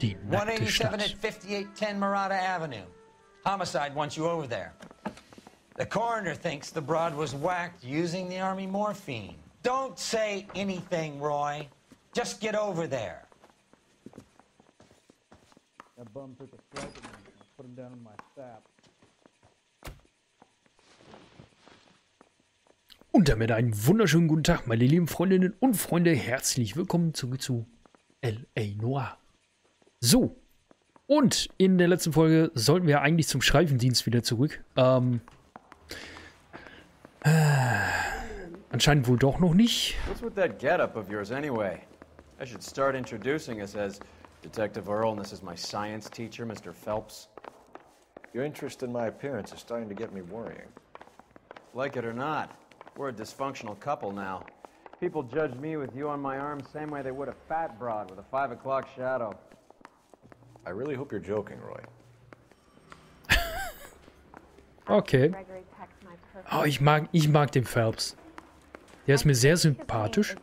Die nackte 187 Stadt. at 5810 Murata Avenue. Homicide wants you over there. The coroner thinks the broad was whacked using the army morphine. Don't say anything, Roy. Just get over there. That bum took a swipe at me. I put him down in my sap. Und damit einen wunderschönen guten Tag, meine lieben Freundinnen und Freunde. Herzlich willkommen zurück zu L.A.Noire. So, und in der letzten Folge sollten wir eigentlich zum Streifendienst wieder zurück. Anscheinend wohl doch noch nicht. What's with that getup of yours anyway? I should start introducing us as Detective Earl, and this is my science teacher, Mr. Phelps. Your interest in my appearance is starting to get me worrying. Like it or not, we're a dysfunctional couple now. People judge me with you on my arm same way they would a fat broad with a 5 o'clock shadow. I really hope you're joking, Roy. Okay. Oh, ich mag den Phelps. Der ist mir sehr sympathisch.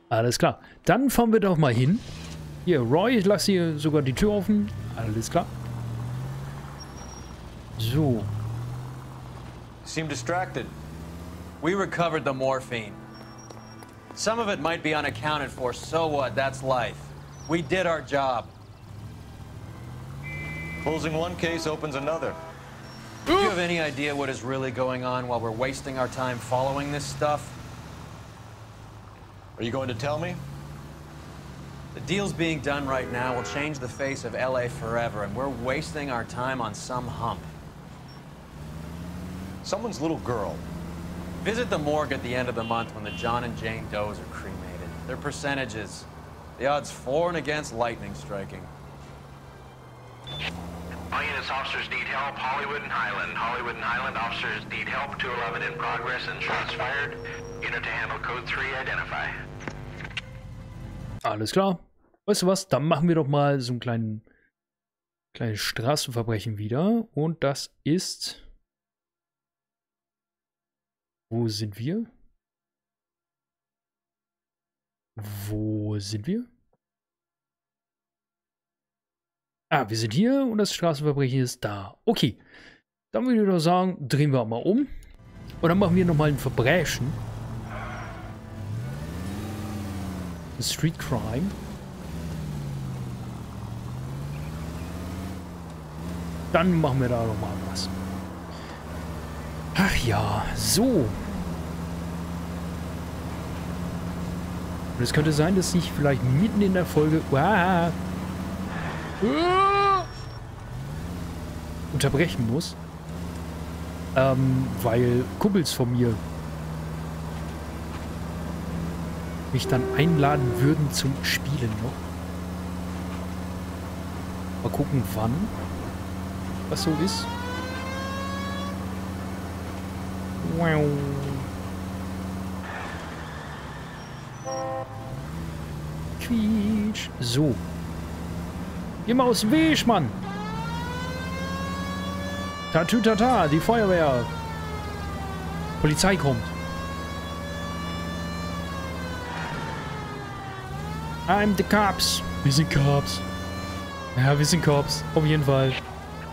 Alles klar. Dann fahren wir doch mal hin. Hier, Roy, ich lasse hier sogar die Tür offen. Alles klar. So. Seem distracted. We recovered the morphine. Some of it might be unaccounted for, so what? That's life. We did our job. Closing one case opens another. Do you have any idea what is really going on while we're wasting our time following this stuff? Are you going to tell me? The deals being done right now will change the face of LA forever, and we're wasting our time on some hump. Someone's little girl. Visit the morgue at the end of the month when the John and Jane Does are cremated. Their percentages. The odds for and against lightning striking. All units, officers need help. Hollywood and Highland. Hollywood and Highland officers need help. 211 in progress and shots fired. Unit to handle code 3, identify. Alles klar. Weißt du was? Dann machen wir doch mal so ein kleines Straßenverbrechen wieder. Und das ist... Wo sind wir? Wo sind wir? Ah, wir sind hier und das Straßenverbrechen ist da. Okay. Dann würde ich doch sagen, drehen wir mal um. Und dann machen wir nochmal ein Verbrechen. Ein Street Crime. Dann machen wir da nochmal was. Ach ja, so. Und es könnte sein, dass ich vielleicht mitten in der Folge unterbrechen muss. Weil Kumpels von mir mich dann einladen würden zum Spielen noch. Mal gucken, wann was so ist. Wow. Quietsch. So. Geh mal aus dem Weg, Mann. Tatütata, die Feuerwehr. Polizei kommt. I'm the cops. Wir sind Cops. Ja, wir sind Cops. Auf jeden Fall.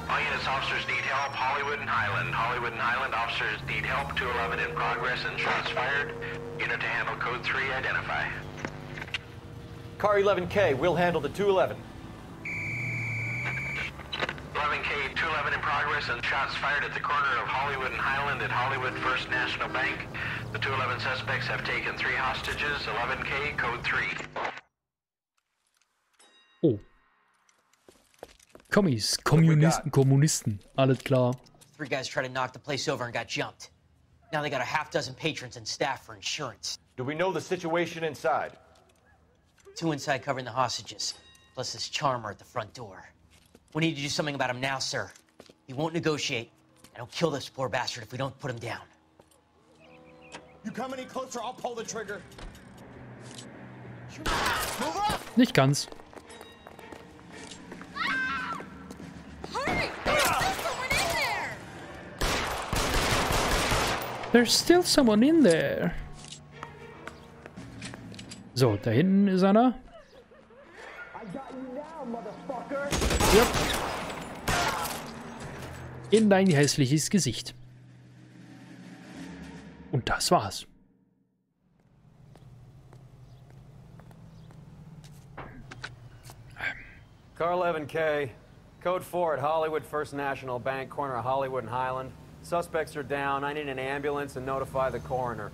All units, officers need help. Hollywood and Highland. Hollywood and Highland officers need help. 211 in progress and shots fired. Unit to handle code 3, identify. Car 11K, we'll handle the 211. 11K, 211 in progress and shots fired at the corner of Hollywood and Highland at Hollywood First National Bank. The 211 suspects have taken 3 hostages. 11K, code 3. Oh. Kommis, Kommunisten. Alles klar. 3 guys tried to knock the place over and got jumped. Now they got a half dozen patrons and staff for insurance. Do we know the situation inside? 2 inside covering the hostages, plus this charmer at the front door. We need to do something about him now, sir. He won't negotiate, and he'll kill this poor bastard if we don't put him down. You come any closer, I'll pull the trigger. Move up! Nicht ganz. Hurry! There's someone in there! There's still someone in there. So, da hinten ist einer. Ja. In dein hässliches Gesicht. Und das war's. Car 11K, code 4 at Hollywood First National Bank, corner of Hollywood and Highland. Suspects are down. I need an ambulance and notify the coroner.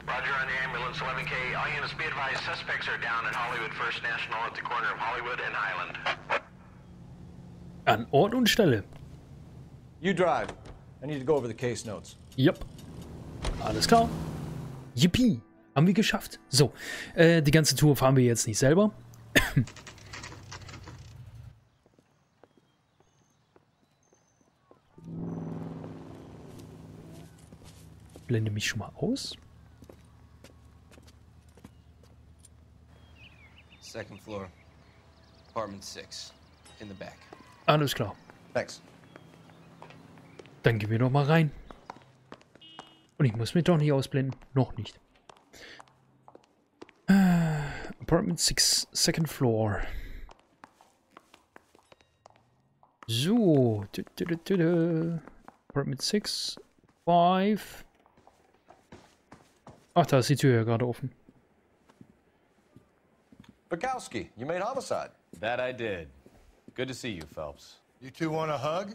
Roger on the ambulance, 11K. All units be advised, suspects are down at Hollywood First National at the corner of Hollywood and Highland. An Ort und Stelle. You drive. I need to go over the case notes. Yep. Alles klar. Yippie. Haben wir geschafft. So, die ganze Tour fahren wir jetzt nicht selber. Blende mich schon mal aus. Second floor, apartment 6, in the back. Alles klar. Thanks. Dann gehen wir doch mal rein. Und ich muss mich doch nicht ausblenden. Noch nicht. Apartment 6, second floor. So. Apartment 6, 5. Ach, da ist die Tür ja gerade offen. Bukowski, you made homicide. That I did. Good to see you, Phelps. You two want a hug?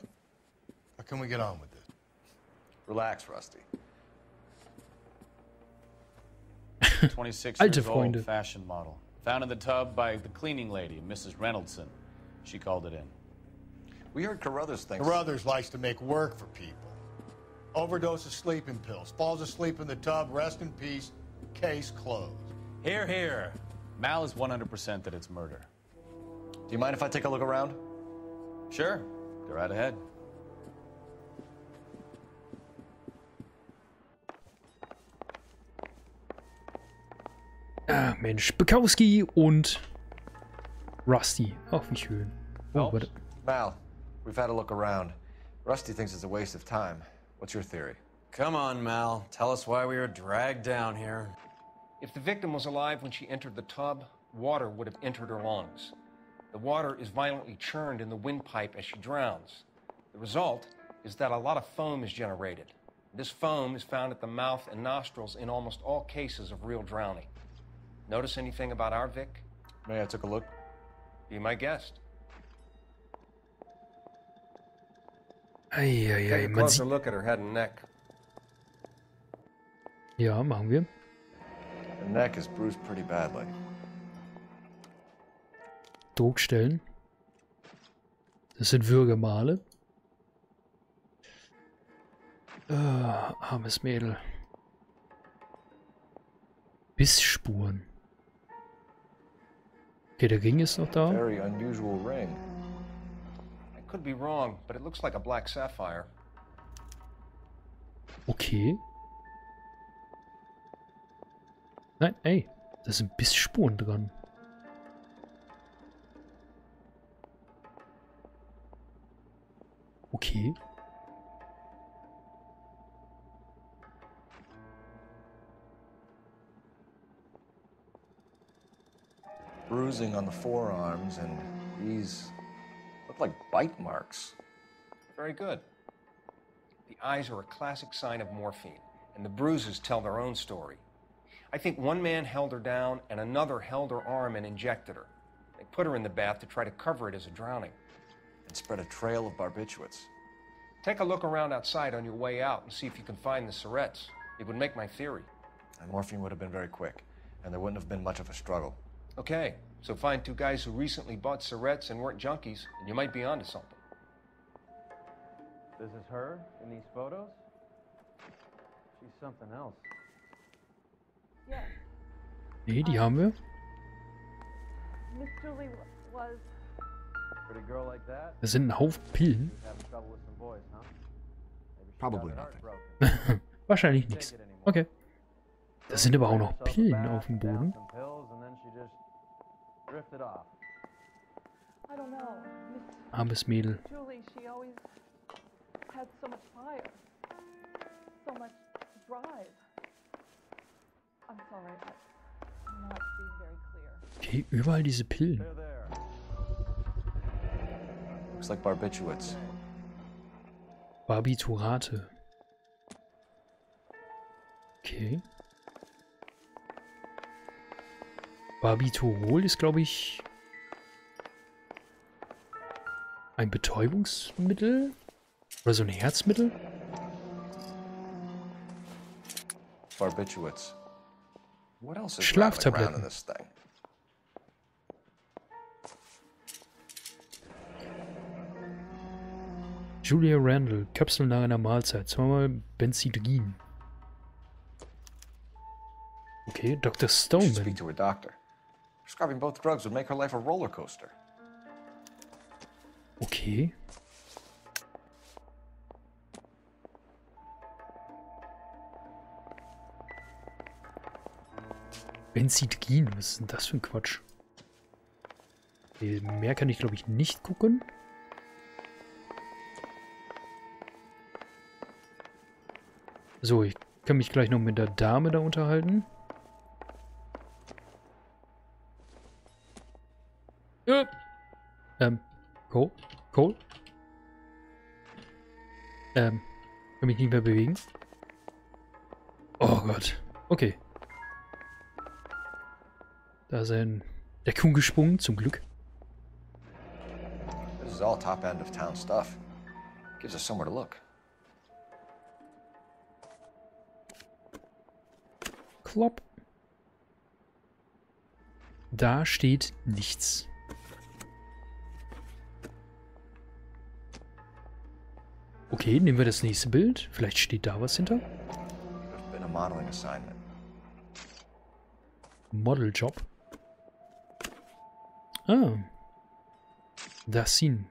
Or can we get on with this? Relax, Rusty. 26 Alte years Freunde. old, fashion model. Found in the tub by the cleaning lady, Mrs. Reynoldson. She called it in. We heard Carruthers thinks... Carruthers likes to make work for people. Overdose of sleeping pills. Falls asleep in the tub. Rest in peace. Case closed. Here, here. Mal is 100% that it's murder. Do you mind if I take a look around? Sure. Go right ahead. Ah, Mensch. Bukowski und Rusty. Ach, wie schön. Oh, warte. Mal, we've had a look around. Rusty thinks it's a waste of time. What's your theory? Come on, Mal. Tell us why we were dragged down here. If the victim was alive when she entered the tub, water would have entered her lungs. The water is violently churned in the windpipe as she drowns. The result is that a lot of foam is generated. This foam is found at the mouth and nostrils in almost all cases of real drowning. Notice anything about our Vic? May I take a look? Be my guest. Eieiei, Take a man closer sieht... look at her head and neck. Ja, machen wir. Her neck is bruised pretty badly. Druckstellen. Das sind Würgemale. Armes Mädel. Bissspuren. Okay, der Ring ist noch da. Very unusual ring. I could be wrong, but it looks like a black sapphire. Okay. Nein, ey. Da sind Bissspuren dran. Okay. Bruising on the forearms, and these look like bite marks. Very good. The eyes are a classic sign of morphine, and the bruises tell their own story. I think one man held her down and another held her arm and injected her. They put her in the bath to try to cover it as a drowning. And spread a trail of barbiturates. Take a look around outside on your way out and see if you can find the syrettes. It would make my theory. And morphine would have been very quick, and there wouldn't have been much of a struggle. Okay, so find two guys who recently bought syrettes and weren't junkies, and you might be onto something. This is her in these photos? She's something else. Yes. Nee, die haben wir. Miss Julie was... Pretty girl like that? Das sind ein Haufen Pillen. Having trouble with some boys, huh? Maybe she Probably got her heart nothing. broken. Wahrscheinlich nichts. Take it anymore. Okay. Da sind aber auch noch Herself a Pillen bath, auf dem down Boden. some pills, and then she just drifted off. I don't know. Miss Armes Mädel. Julie, she always had so much fire. So much drive. I'm sorry. Okay, überall diese Pillen. Looks like barbiturates. Barbiturate. Okay. Barbiturol ist, glaube ich, ein Betäubungsmittel? Oder so ein Herzmittel? Barbiturates. What else is Schlaftabletten. around in this thing? Julia Randall, Kapseln nach einer Mahlzeit, zweimal Benzidrin. Okay, Dr. We should Stoneman. speak to her doctor. Prescribing both drugs would make her life a roller coaster. Okay. Benzidrin, was ist denn das für ein Quatsch? Okay, mehr kann ich, glaube ich, nicht gucken. So, ich kann mich gleich noch mit der Dame da unterhalten. Cole? Kann mich nicht mehr bewegen. Oh Gott. Okay. Da ist ein Deckung gesprungen, zum Glück. This is all top end of town stuff. Gives us somewhere to look. Klopp. Da steht nichts. Okay, nehmen wir das nächste Bild. Vielleicht steht da was hinter. There's been a modeling assignment. Modeljob. Ah. Das ihn.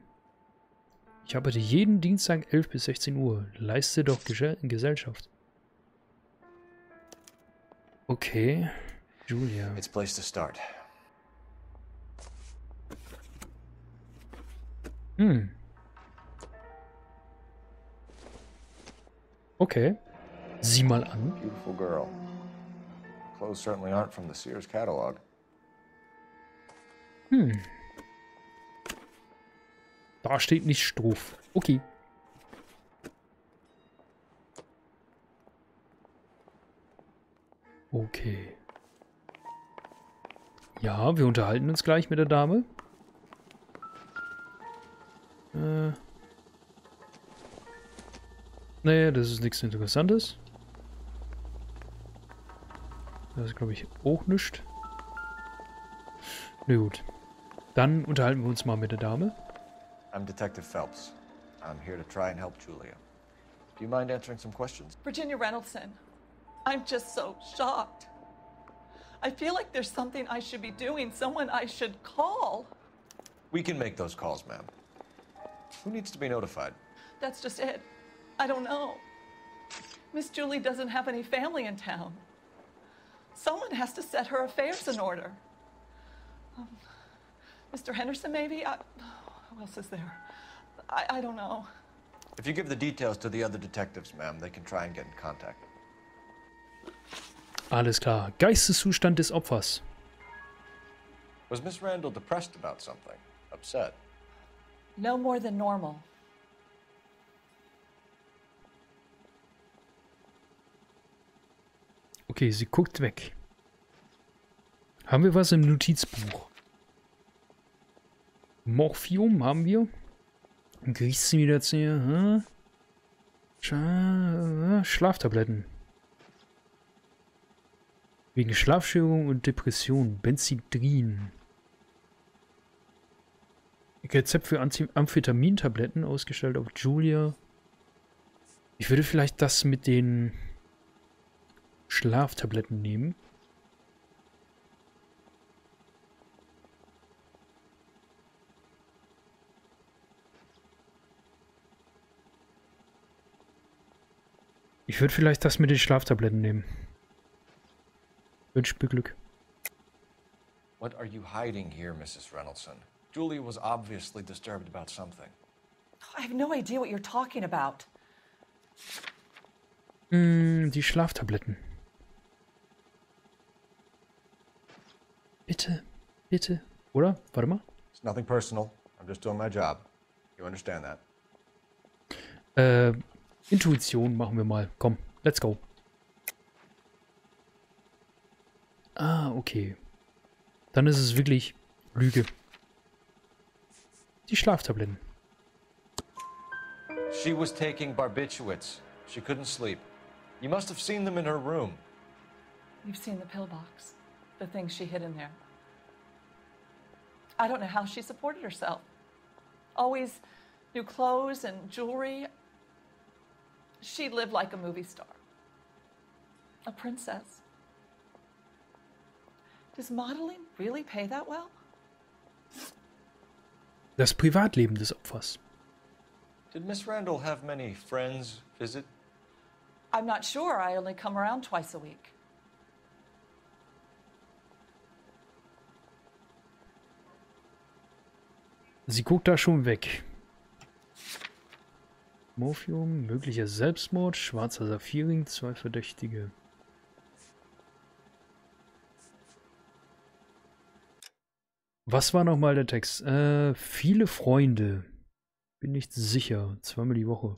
Ich arbeite jeden Dienstag 11 bis 16 Uhr. Leiste doch Gesellschaft. Okay. Julia. It's a place to start. Okay. Sieh mal an. Beautiful girl. Clothes certainly aren't from the Sears catalog. Da steht nicht drauf. Okay. Okay. Ja, wir unterhalten uns gleich mit der Dame. Nee, das ist nichts Interessantes. Das ist, glaube ich, auch nichts. Na gut. Dann unterhalten wir uns mal mit der Dame. I'm Detective Phelps. I'm here to try and help Julia. Do you mind answering some questions? Virginia Reynoldsson, I'm just so shocked. I feel like there's something I should be doing, someone I should call. We can make those calls, ma'am. Who needs to be notified? That's just it. I don't know. Miss Julie doesn't have any family in town. Someone has to set her affairs in order. Mr. Henderson, maybe? Who else is there? I don't know. If you give the details to the other detectives, ma'am, they can try and get in contact. Alles klar. Geisteszustand des Opfers. Was Miss Randall depressed about something? Upset? No more than normal. Okay, sie guckt weg. Haben wir was im Notizbuch? Morphium haben wir. Gerichtsmedizin. Schlaftabletten. Wegen Schlafstörung und Depression. Benzidrin. Rezept für Amphetamintabletten ausgestellt auf Julia. Ich würde vielleicht das mit den Schlaftabletten nehmen. Ich würde vielleicht das mit den Schlaftabletten nehmen. Wünsch mir Glück. What are you hiding here, Mrs. Reynoldsson? Julia was obviously disturbed about something. I have no idea what you're talking about. Die Schlaftabletten. Bitte. Bitte. Oder? Warte mal. It's nothing personal. I'm just doing my job. You understand that? Intuition machen wir mal. Komm, let's go. Ah, okay. Dann ist es wirklich Lüge. Die Schlaftabletten. She was taking barbiturates. She couldn't sleep. You must have seen them in her room. You've seen the pillbox, the things she hid in there. I don't know how she supported herself. Always new clothes and jewelry. She lived like a movie star. A princess. Does modeling really pay that well? Das Privatleben des Opfers. Did Miss Randall have many friends visit? I'm not sure. I only come around twice a week. Sie guckt da schon weg. Morphium, möglicher Selbstmord, schwarzer Saphirring, 2 Verdächtige. Was war nochmal der Text? Viele Freunde. Bin nicht sicher. 2-mal die Woche.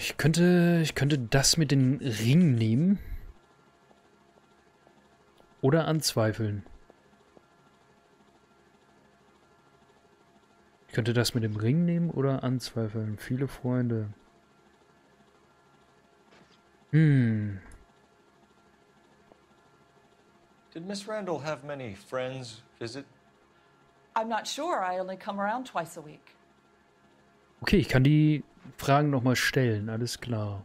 Ich könnte das mit den Ringen nehmen. Oder anzweifeln. Ich könnte das mit dem Ring nehmen oder anzweifeln. Viele Freunde. Did Miss Randall have many friends visit? I'm not sure. I only come around twice a week. Okay, ich kann die Fragen nochmal stellen. Alles klar.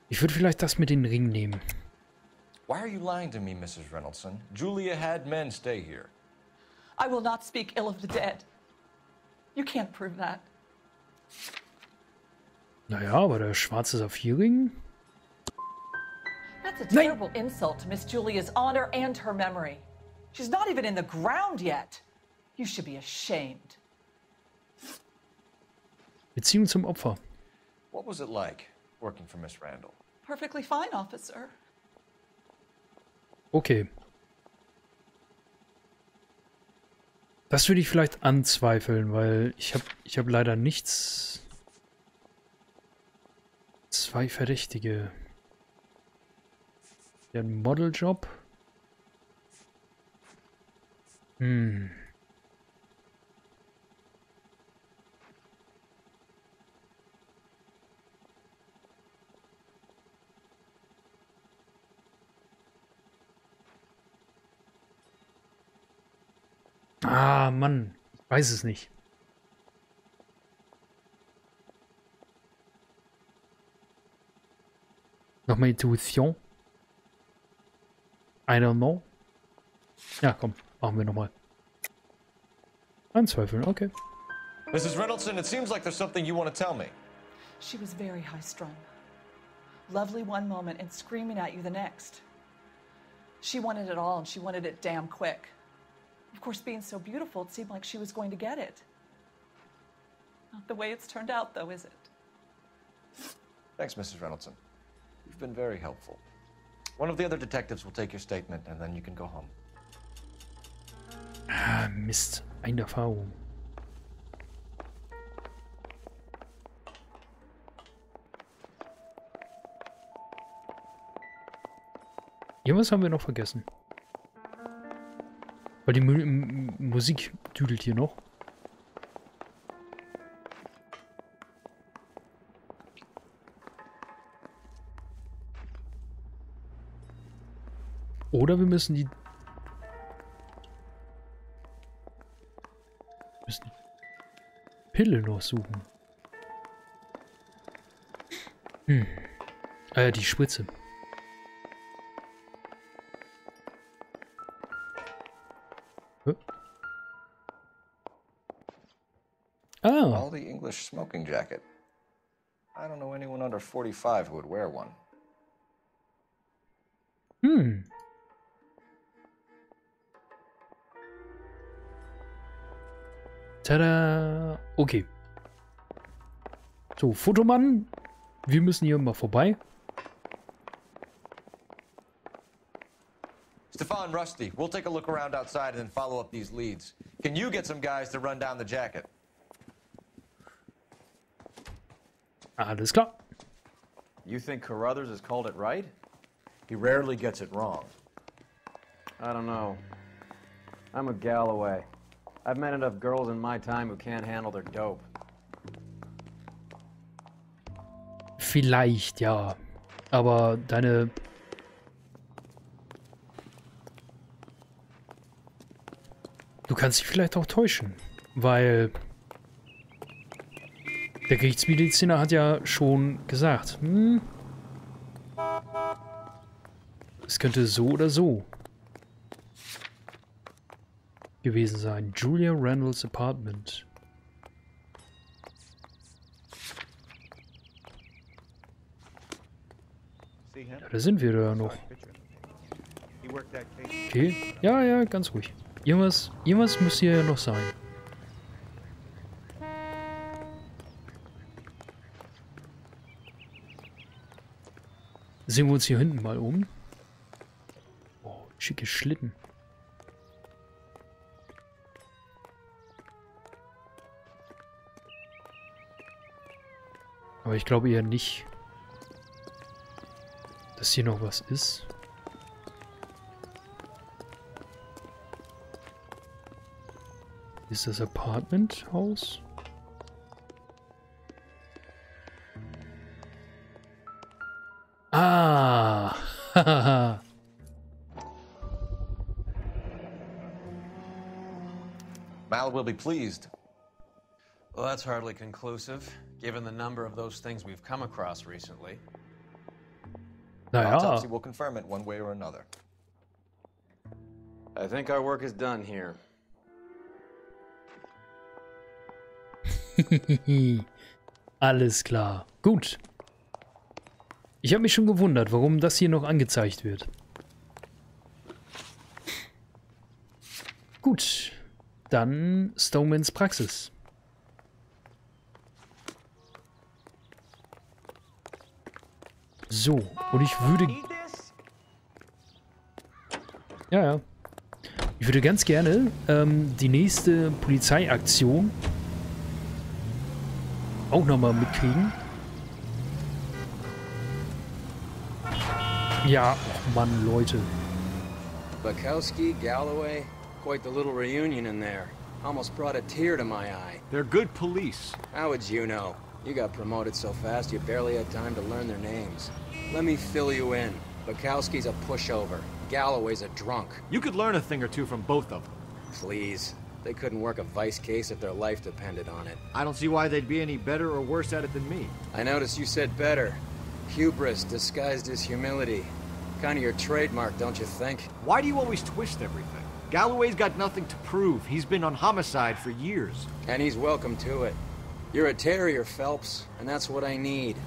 Ich würde vielleicht das mit den Ringen nehmen. Why are you lying to me, Mrs. Reynoldsson? Julia had men stay here. I will not speak ill of the dead. You can't prove that. Naja, aber der schwarze Saphirring? That's a terrible insult to Miss Julia's honor and her memory. She's not even in the ground yet. You should be ashamed. Beziehung zum Opfer. What was it like working for Miss Randall? Perfectly fine, officer. Okay. Das würde ich vielleicht anzweifeln, weil ich hab leider nichts. 2 Verdächtige. Der Modeljob. Ah, Mann. Ich weiß es nicht. Nochmal Intuition. I don't know. Ja, komm. Machen wir nochmal. Anzweifeln, okay. Mrs. Reynoldsson, it seems like there's something you want to tell me. She was very high-strung. Lovely one moment and screaming at you the next. She wanted it all and she wanted it damn quick. Of course, being so beautiful, it seemed like she was going to get it. Not the way it's turned out, though, is it? Thanks, Mrs. Reynoldsson. You've been very helpful. One of the other detectives will take your statement, and then you can go home. Ah, Mist. Eine Erfahrung. Irgendwas haben wir noch vergessen. Weil die Musik düdelt hier noch. Oder wir müssen die Pille noch suchen. Die Spritze. Oh. All the English smoking jacket. I don't know anyone under 45 who would wear one. Tada! Okay. So, Fotomann. Wir müssen hier mal vorbei. on, Rusty. We'll take a look around outside and then follow up these leads. Can you get some guys to run down the jacket? Alles klar. You think Carruthers has called it right? He rarely gets it wrong. I don't know. I'm a Galloway. I've met enough girls in my time who can't handle their dope. Vielleicht, ja. Aber deine... Du kannst dich vielleicht auch täuschen, weil der Gerichtsmediziner hat ja schon gesagt, es könnte so oder so gewesen sein. Julia Randalls Apartment. Ja, da sind wir da noch. Okay. Ja, ja, ganz ruhig. Irgendwas muss hier ja noch sein. Sehen wir uns hier hinten mal um. Oh, schicke Schlitten. Aber ich glaube eher nicht, dass hier noch was ist. Ist das Apartmenthaus? Ah! Mal will be pleased. Well, that's hardly conclusive, given the number of those things we've come across recently. Naja. Autopsy will confirm it one way or another. I think our work is done here. Alles klar. Gut. Ich habe mich schon gewundert, warum das hier noch angezeigt wird. Gut. Dann Stomans Praxis. So. Und ich würde... Ja. Ich würde ganz gerne die nächste Polizeiaktion auch nochmal mitkriegen. Ja, oh Mann, Leute. Bukowski, Galloway, quite the little reunion in there. Almost brought a tear to my eye. They're good police. How would you know? You got promoted so fast you barely had time to learn their names. Let me fill you in. Bukowski's a pushover. Galloway's a drunk. You could learn a thing or two from both of them. Please. They couldn't work a vice case if their life depended on it. I don't see why they'd be any better or worse at it than me. I noticed you said better. Hubris disguised as humility. Kind of your trademark, don't you think? Why do you always twist everything? Galloway's got nothing to prove. He's been on homicide for years. And he's welcome to it. You're a terrier, Phelps, and that's what I need.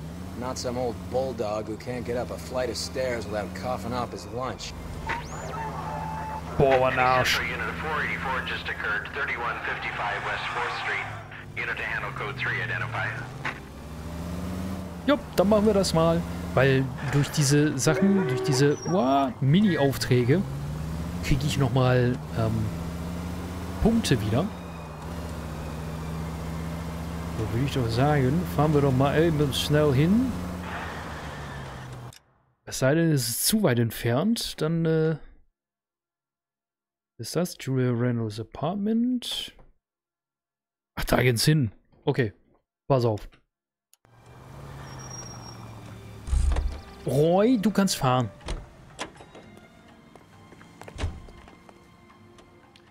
Not some old bulldog who can't get up a flight of stairs without coughing up his lunch. Boah, ein Arsch. Unit of 484 just occurred, 3155 West 4th Street. Unit to handle code 3, identify. Jupp, dann machen wir das mal. Weil durch diese Sachen, durch diese Mini-Aufträge kriege ich nochmal Punkte wieder. So würde ich doch sagen, fahren wir doch mal eben schnell hin. Es sei denn, es ist zu weit entfernt, dann ist das Julia Reynolds Apartment. Ach, da geht's hin. Okay, pass auf. Roy, du kannst fahren.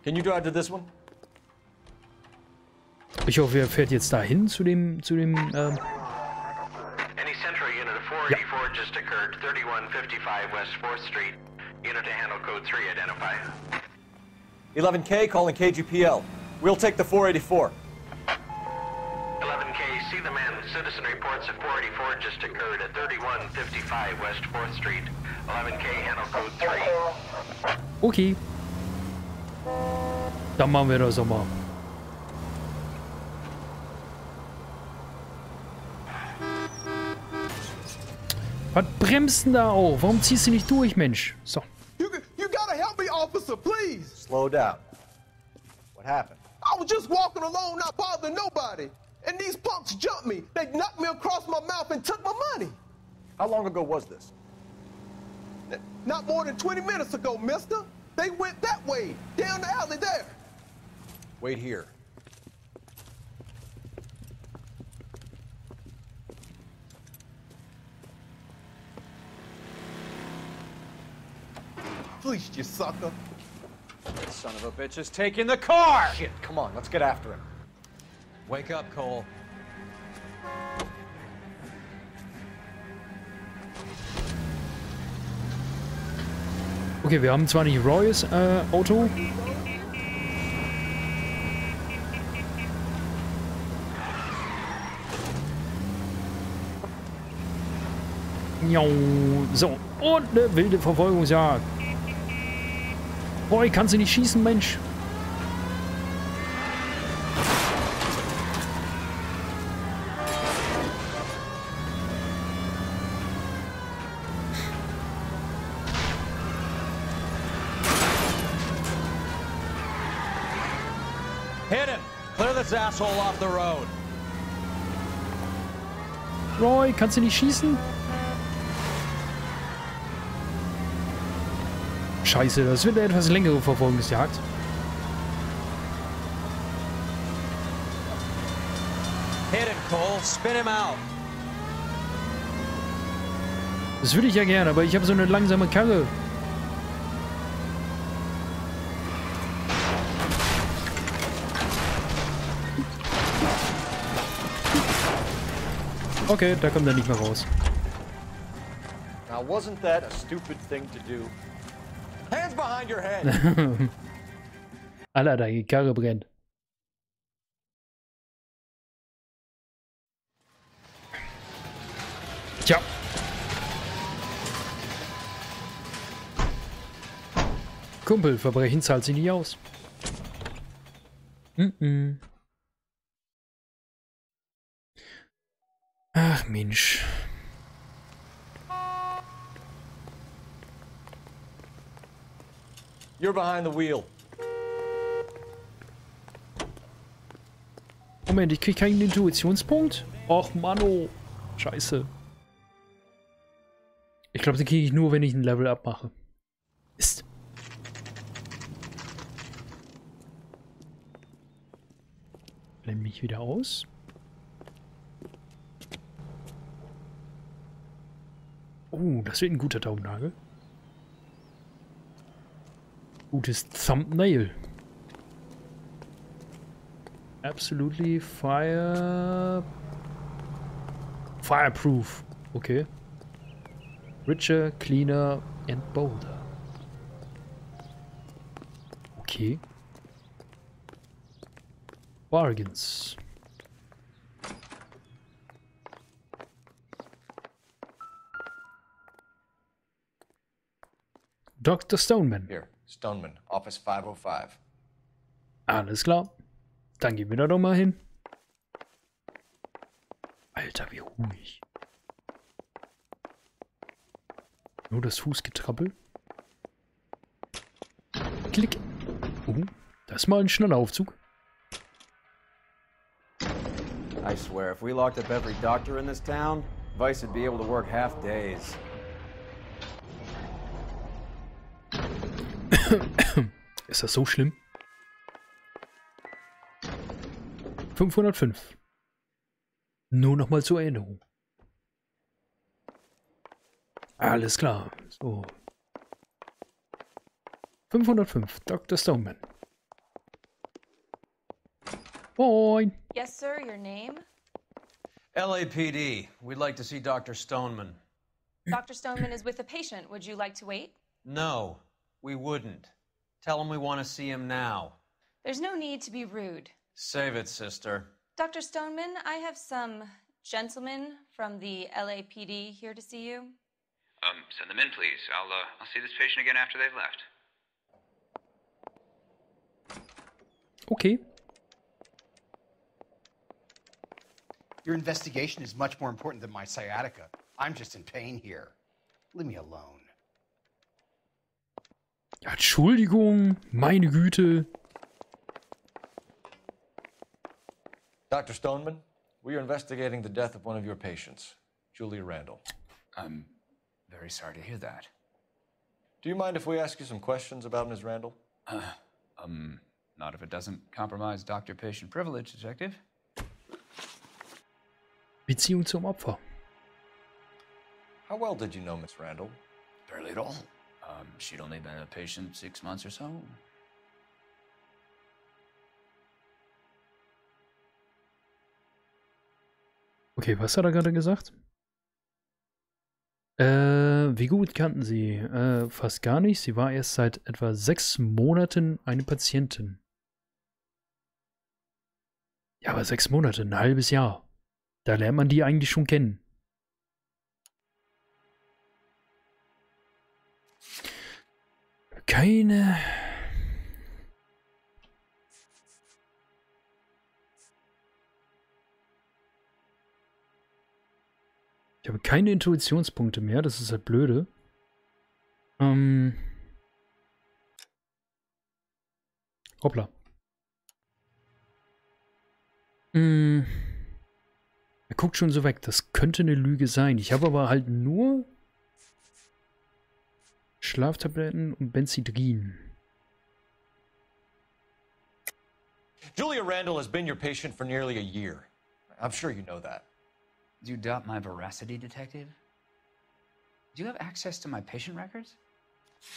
Can you drive to this one? Ich hoffe, er fährt jetzt dahin zu dem Any Central Unit of 484 just occurred, 3155 West 4th Street. Unit to handle code 3, identify. 11K calling KGPL. We'll take the 484. 11K, see the man. Citizen reports of 484 just occurred at 3155 West 4th Street. 11K, handle code 3. Okay. Dann machen wir das auch mal. Was bremst denn da auf? Warum ziehst du nicht durch, Mensch? So. You gotta help me, Officer, please. Slow down. What happened? I was just walking along, not bothering nobody. And these punks jumped me. They knocked me across my mouth and took my money. How long ago was this? Not more than 20 minutes ago, mister. They went that way, down the alley there. Wait here. Fleeced you, sucker. That son of a bitch is taking the car! Shit, come on, let's get after him. Wake up, Cole. Okay, wir haben zwar nicht Roys Auto. So, und eine wilde Verfolgungsjagd. Roy, kannst du nicht schießen, Mensch? Hit him! Clear this asshole off the road. Roy, kannst du nicht schießen? Scheiße, das wird eine etwas längere Verfolgungsjagd. Hit him, Cole. Spin him out. Das würde ich ja gerne, aber ich habe so eine langsame Karre. Okay, da kommt er nicht mehr raus. Now, wasn't that a stupid thing to do? Hands behind your head! Alter, die Karre brennt. Tja. Kumpel, Verbrechen zahlt sich nicht aus. Ach Mensch. You're behind the wheel. Moment, ich krieg keinen Intuitionspunkt? Och, Mano. Scheiße. Ich glaube, den kriege ich nur, wenn ich ein Level up mache. Mist. Blende mich wieder aus. Oh, das wird ein guter Daumennagel. Gutes Thumbnail. Absolutely fireproof. Okay. Richer, cleaner and bolder. Okay. Bargains. Dr. Stoneman. Here, Stoneman, Office 505. Alles klar. Dann gehen wir da doch mal hin. Alter, wie ruhig. Nur das Fußgetrappel. Klick. Das ist mal ein schneller Aufzug. I swear, if we locked up every doctor in this town, Vice would be able to work half days. Ist das so schlimm? 505. Nur noch mal zur Erinnerung. Alles klar. So. 505. Dr. Stoneman. Moin. Yes, sir. Your name? LAPD. We'd like to see Dr. Stoneman. Dr. Stoneman is with a patient. Would you like to wait? No, we wouldn't. Tell him we want to see him now. There's no need to be rude. Save it, sister. Dr. Stoneman, I have some gentlemen from the LAPD here to see you. Send them in, please. I'll see this patient again after they've left. Okay. Your investigation is much more important than my sciatica. I'm just in pain here. Leave me alone. Ja, Entschuldigung, meine Güte. Dr. Stoneman, we are investigating the death of one of your patients, Julia Randall. I'm very sorry to hear that. Do you mind if we ask you some questions about Ms. Randall? Not if it doesn't compromise doctor-patient privilege, Detective. Beziehung zum Opfer. How well did you know Miss Randall? Barely at all. She'd only been a patient 6 months or so. Okay, was hat er gerade gesagt? Wie gut kannten Sie? Fast gar nicht. Sie war erst seit etwa 6 Monaten eine Patientin. Ja, aber 6 Monate, ein halbes Jahr. Da lernt man die eigentlich schon kennen. Ich habe keine Intuitionspunkte mehr, das ist halt blöde. Hoppla. Er guckt schon so weg, das könnte eine Lüge sein. Ich habe aber halt nur Schlaftabletten und Benzidrin. Julia Randall has been your patient for nearly a year. I'm sure you know that. Do you doubt my veracity, Detective? Do you have access to my patient records?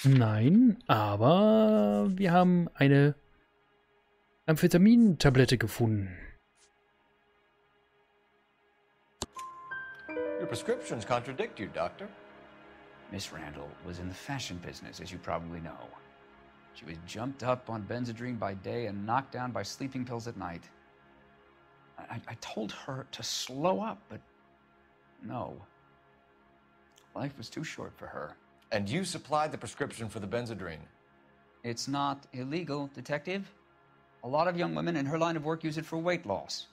Nein, aber wir haben eine Amphetamintablette gefunden. Your prescriptions contradict you, Doctor. Miss Randall was in the fashion business, as you probably know. She was jumped up on Benzedrine by day and knocked down by sleeping pills at night. I told her to slow up, but no. Life was too short for her. And you supplied the prescription for the Benzedrine. It's not illegal, Detective. A lot of young women in her line of work use it for weight loss.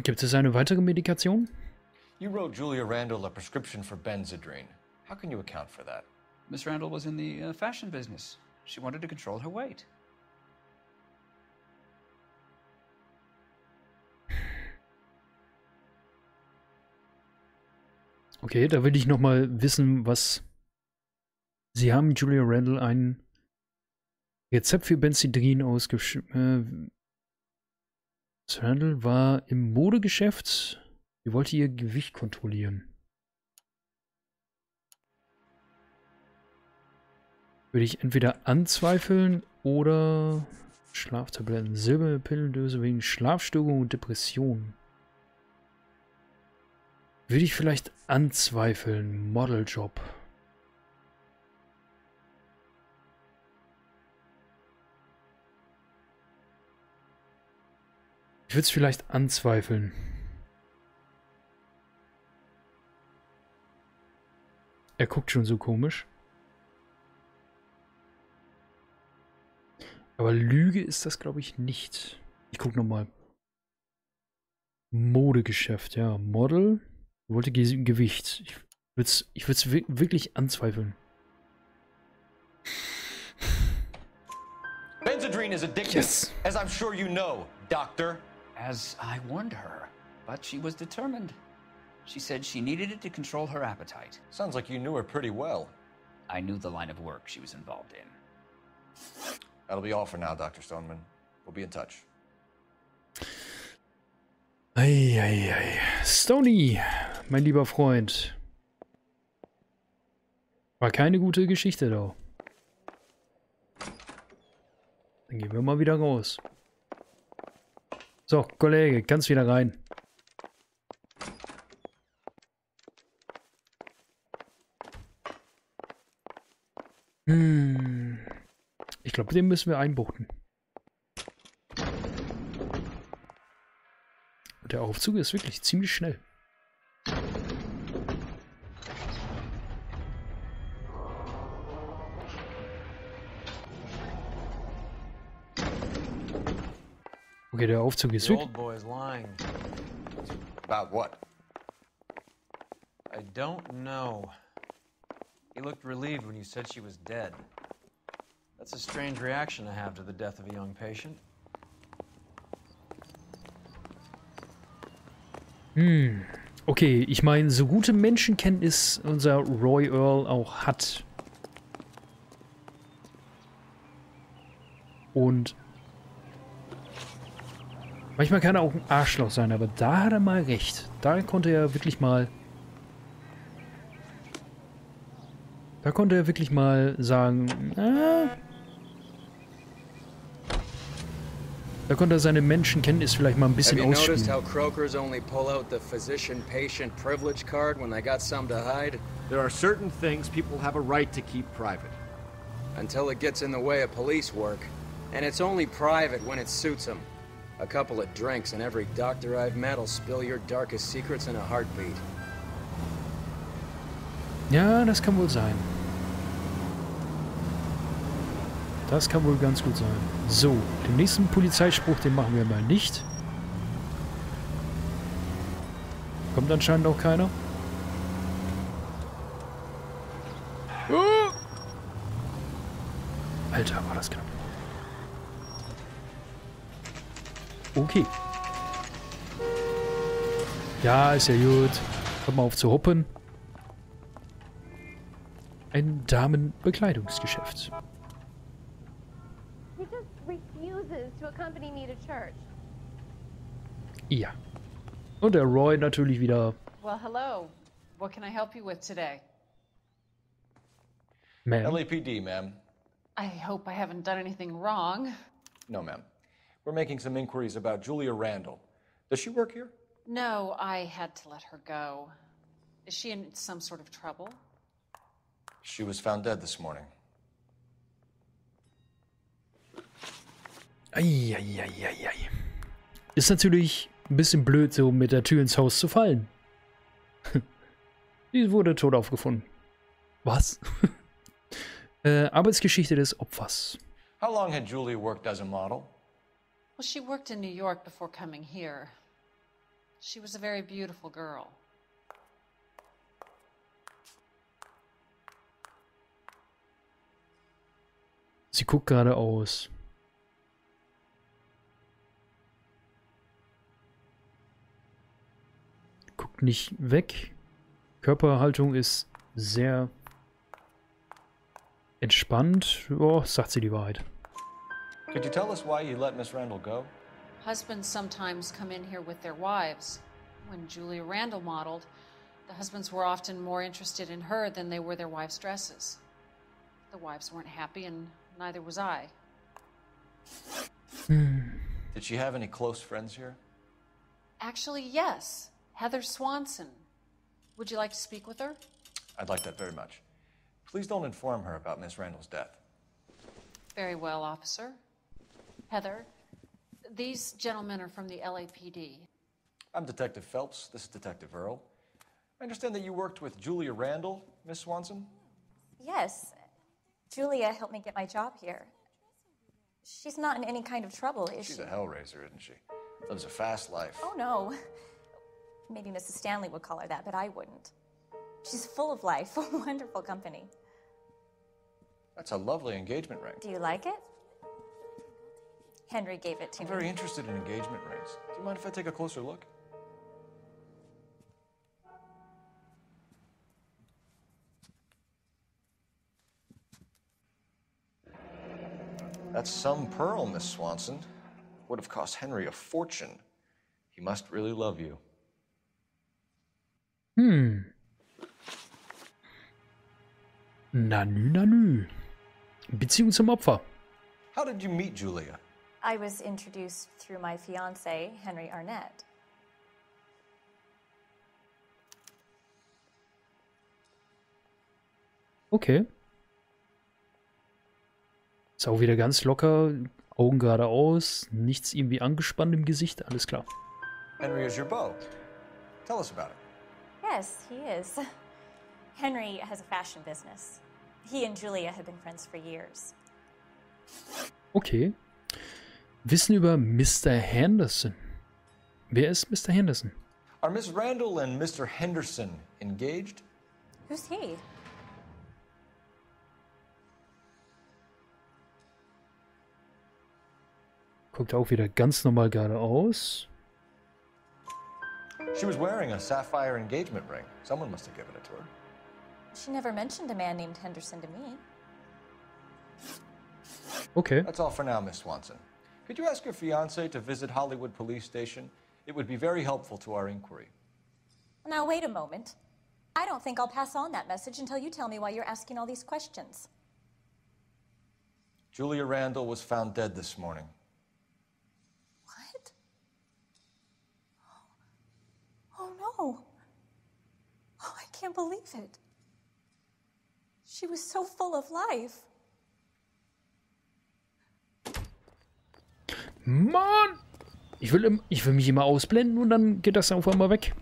Gibt es eine weitere Medikation? You wrote Julia Randall a prescription for Benzedrine. How can you account for that? Miss Randall was in the fashion business. She wanted to control her weight. Okay, da will ich noch mal wissen, was... Sie haben Julia Randall ein Rezept für Benzedrin ausgeschrieben. Randall war im Modegeschäft. Sie wollte ihr Gewicht kontrollieren. Würde ich entweder anzweifeln oder Schlaftabletten, silberne Pillendose wegen Schlafstörungen und Depressionen. Würde ich vielleicht anzweifeln. Modeljob. Ich würde es vielleicht anzweifeln. Er guckt schon so komisch. Aber Lüge ist das, glaube ich, nicht. Ich gucke nochmal. Modegeschäft, ja. Model. Wollte Gewicht. Ich würde es wirklich anzweifeln. Benzedrine is addictive, yes. As I'm sure you know, Doctor. As I warned her, but she was determined. She said she needed it to control her appetite. Sounds like you knew her pretty well. I knew the line of work she was involved in. That'll be all for now, Dr. Stoneman. We'll be in touch. Eieiei. Stoney, mein lieber Freund. War keine gute Geschichte da. Dann gehen wir mal wieder raus. So, Kollege, kannst wieder rein. Ich glaube, den müssen wir einbuchten. Und der Aufzug ist wirklich ziemlich schnell. Okay, der Aufzug ist The weg. old boy's lying. About what? I don't know. He looked relieved when you said she was dead. That's a strange reaction to have to the death of a young patient. Okay, ich meine, so gute Menschenkenntnis unser Roy Earl auch hat. Und manchmal kann er auch ein Arschloch sein, aber da hat er mal recht. Da konnte er wirklich mal... Da konnte er wirklich mal sagen, da konnte er seine Menschenkenntnis vielleicht mal ein bisschen Have you noticed ausspielen. how croakers only pull out the physician-patient privilege card when they got something to hide? There are certain things people have a right to keep private. Until it gets in the way of police work. And it's only private when it suits them. A couple of drinks and every doctor I've met will spill your darkest secrets in a heartbeat. Ja, das kann wohl sein. Das kann wohl ganz gut sein. So, den nächsten Polizeispruch, den machen wir mal nicht. Kommt anscheinend auch keiner. Alter, war das knapp. Okay. Ja, ist ja gut. Hört mal auf zu hoppen. Ein Damenbekleidungsgeschäft. He just refuses to accompany me to church. Ja. Und der Roy natürlich wieder. Well, hello. What can I help you with today? Ma'am. LAPD, ma'am. I hope I haven't done anything wrong. No, ma'am. We're making some inquiries about Julia Randall. Does she work here? No, I had to let her go. Is she in some sort of trouble? She was found dead this morning. Eieieiei. Ist natürlich ein bisschen blöd, so mit der Tür ins Haus zu fallen. Die wurde tot aufgefunden. Was? Arbeitsgeschichte des Opfers. How long had Julia worked as a model? Well, she worked in New York before coming here. She was a very beautiful girl. Sie guckt geradeaus. Guckt nicht weg. Körperhaltung ist sehr entspannt. Oh, sagt sie die Wahrheit. Could you tell us why you let Miss Randall go? Husbands sometimes come in here with their wives. When Julia Randall modeled, the husbands were often more interested in her than they were their wives' dresses. The wives weren't happy, and neither was I. Did she have any close friends here? Actually, yes. Heather Swanson. Would you like to speak with her? I'd like that very much. Please don't inform her about Miss Randall's death. Very well, officer. Heather, these gentlemen are from the LAPD. I'm Detective Phelps. This is Detective Earl. I understand that you worked with Julia Randall, Miss Swanson? Yes. Julia helped me get my job here. She's not in any kind of trouble, is she? She's a hellraiser, isn't she? Lives a fast life. Oh, no. Maybe Mrs. Stanley would call her that, but I wouldn't. She's full of life, a wonderful company. That's a lovely engagement ring. Do you like it? Henry gave it to I'm me. very interested in engagement rings. Do you mind if I take a closer look? That's some pearl, Miss Swanson. Would have cost Henry a fortune. He must really love you. Nanü, nanü. Beziehung zum Opfer. How did you meet Julia? I was introduced through my fiancé, Henry Arnett. Okay. Ist auch wieder ganz locker, Augen geradeaus, nichts irgendwie angespannt im Gesicht, alles klar. Henry is your beau. Tell us about it. Yes, he is. Henry has a fashion business. He and Julia have been friends for years. Okay. Wissen über Mr. Henderson. Wer ist Mr. Henderson? Are Miss Randall and Mr. Henderson engaged? Who's he? Guckt auch wieder ganz normal geradeaus. She was wearing a sapphire engagement ring. Someone must have given it to her. She never mentioned a man named Henderson to me. Okay. That's all for now, Miss Swanson. Could you ask your fiancé to visit Hollywood Police Station? It would be very helpful to our inquiry. Now, wait a moment. I don't think I'll pass on that message until you tell me why you're asking all these questions. Julia Randall was found dead this morning. What? Oh, no. Oh, I can't believe it. She was so full of life. Mann! Ich will mich immer ausblenden und dann geht das auf einmal weg.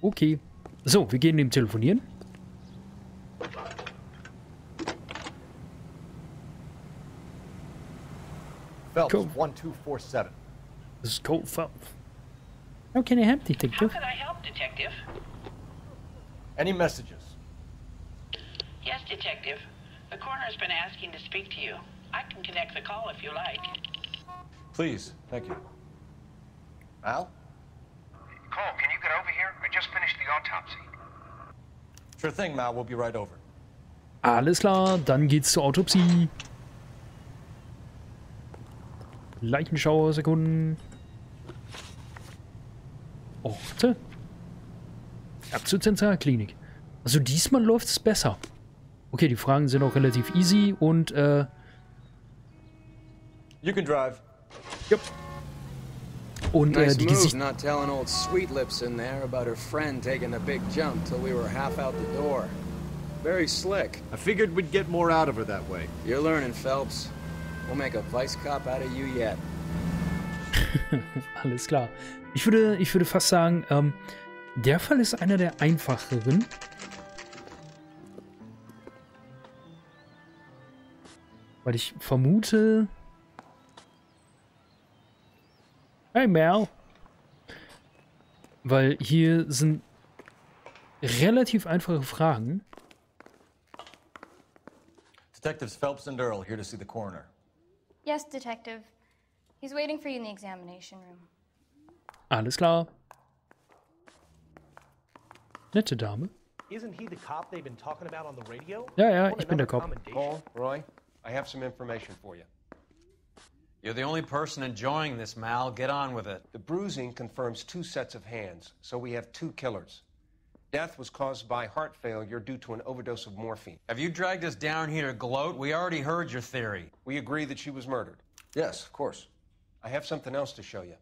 Okay. So, wir gehen dem telefonieren. Phelps, Cool. 1247. This is Cold Phelps. How can I help, Detective? How can I help, Detective? Any messages? Yes, Detective. The coroner's been asking to speak to you. I can connect the call if you like. Please, thank you. Al? Cole, can you get over here? I just finished the autopsy. Sure thing, Mal. We'll be right over. Alles klar, dann geht's zur Autopsie. Leichenschauer, Sekunden. Orte. Ab zur Zentralklinik. Also diesmal läuft's besser. Okay, die Fragen sind auch relativ easy und You can drive. Yep. Und Nice die move Gesichter. not telling old Sweet Lips in there about her friend taking the big jump till we were half out the door. Very slick. I figured we'd get more out of her that way. You're learning, Phelps. We'll make a vice cop out of you yet. Alles klar. Ich würde fast sagen, der Fall ist einer der einfacheren. Weil ich vermute... Hey Mel. Weil hier sind relativ einfache Fragen. Detectives Phelps and Earl here to see the coroner. Yes, Detective. He's waiting for you in the examination room. Alles klar. Nette Dame. Isn't he the cop they've been talking about on the radio? Ja, ich bin der Cop. Cole, Roy, I have some information for you. You're the only person enjoying this, Mal. Get on with it. The bruising confirms 2 sets of hands, so we have 2 killers. Death was caused by heart failure due to an overdose of morphine. Have you dragged us down here to gloat? We already heard your theory. We agree that she was murdered. Yes, of course. I have something else to show you.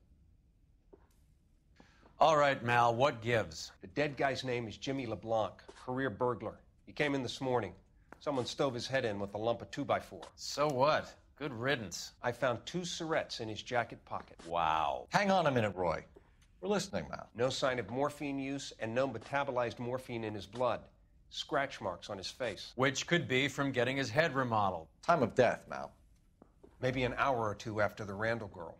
All right, Mal, what gives? The dead guy's name is Jimmy LeBlanc, career burglar. He came in this morning. Someone stove his head in with a lump of 2x4. So what? Good riddance. I found 2 cigarettes in his jacket pocket. Wow. Hang on a minute, Roy. We're listening, Mal. No sign of morphine use and no metabolized morphine in his blood. Scratch marks on his face. Which could be from getting his head remodeled. Time of death, Mal. Maybe an hour or 2 after the Randall girl.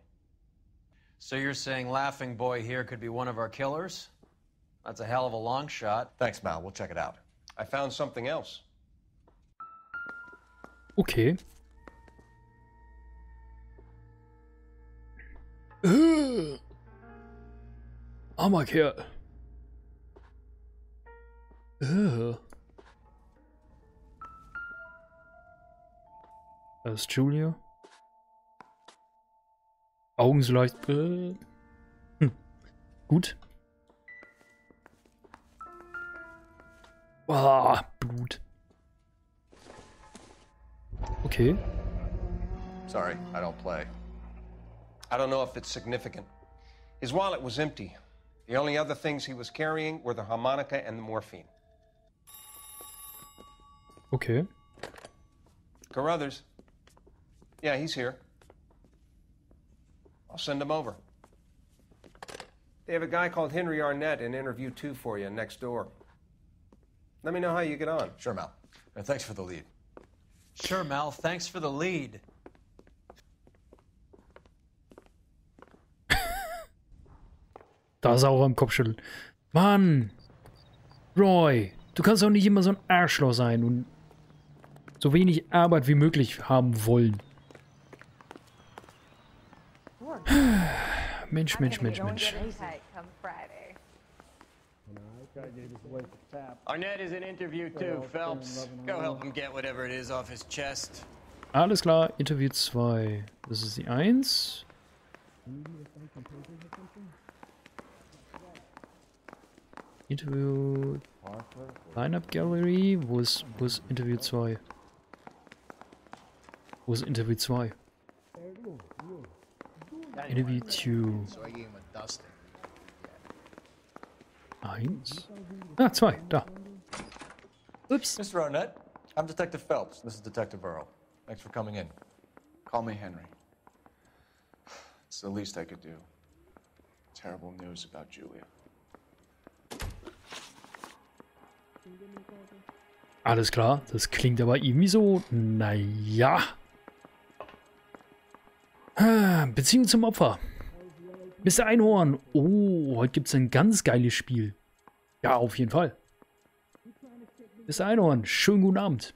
So you're saying Laughing Boy here could be one of our killers? That's a hell of a long shot. Thanks, Mal. We'll check it out. I found something else. Okay. Armer Kerl. Das ist Julia. Augen so leicht. Gut. Ah, Blut. Okay. Sorry, I don't play. I don't know if it's significant. His wallet was empty. The only other things he was carrying were the harmonica and the morphine. Okay. Carruthers. Yeah, he's here. I'll send him over. They have a guy called Henry Arnett in interview 2 for you next door. Let me know how you get on. Sure, Mal. And thanks for the lead. Sure, Mal. Thanks for the lead. Da sauer am Kopf schütteln. Mann! Roy, du kannst doch nicht immer so ein Arschloch sein und so wenig Arbeit wie möglich haben wollen. Mensch, Mensch, Mensch, Mensch. Arnett is in interview too, Phelps. Go help him get whatever it is off his chest. Alles klar, Interview 2. Das ist die 1. Interview Lineup Gallery. Wo ist Interview 2? Wo ist Interview 2? Interview 2. 1. Ah, 2. Da. Oops. Mr. Arnett, I'm Detective Phelps. This is Detective Earl. Thanks for coming in. Call me Henry. It's the least I could do. Terrible news about Julia. Alles klar, das klingt aber irgendwie so, naja. Beziehung zum Opfer. Mr. Einhorn. Oh, heute gibt es ein ganz geiles Spiel. Ja, auf jeden Fall. Mr. Einhorn, schönen guten Abend.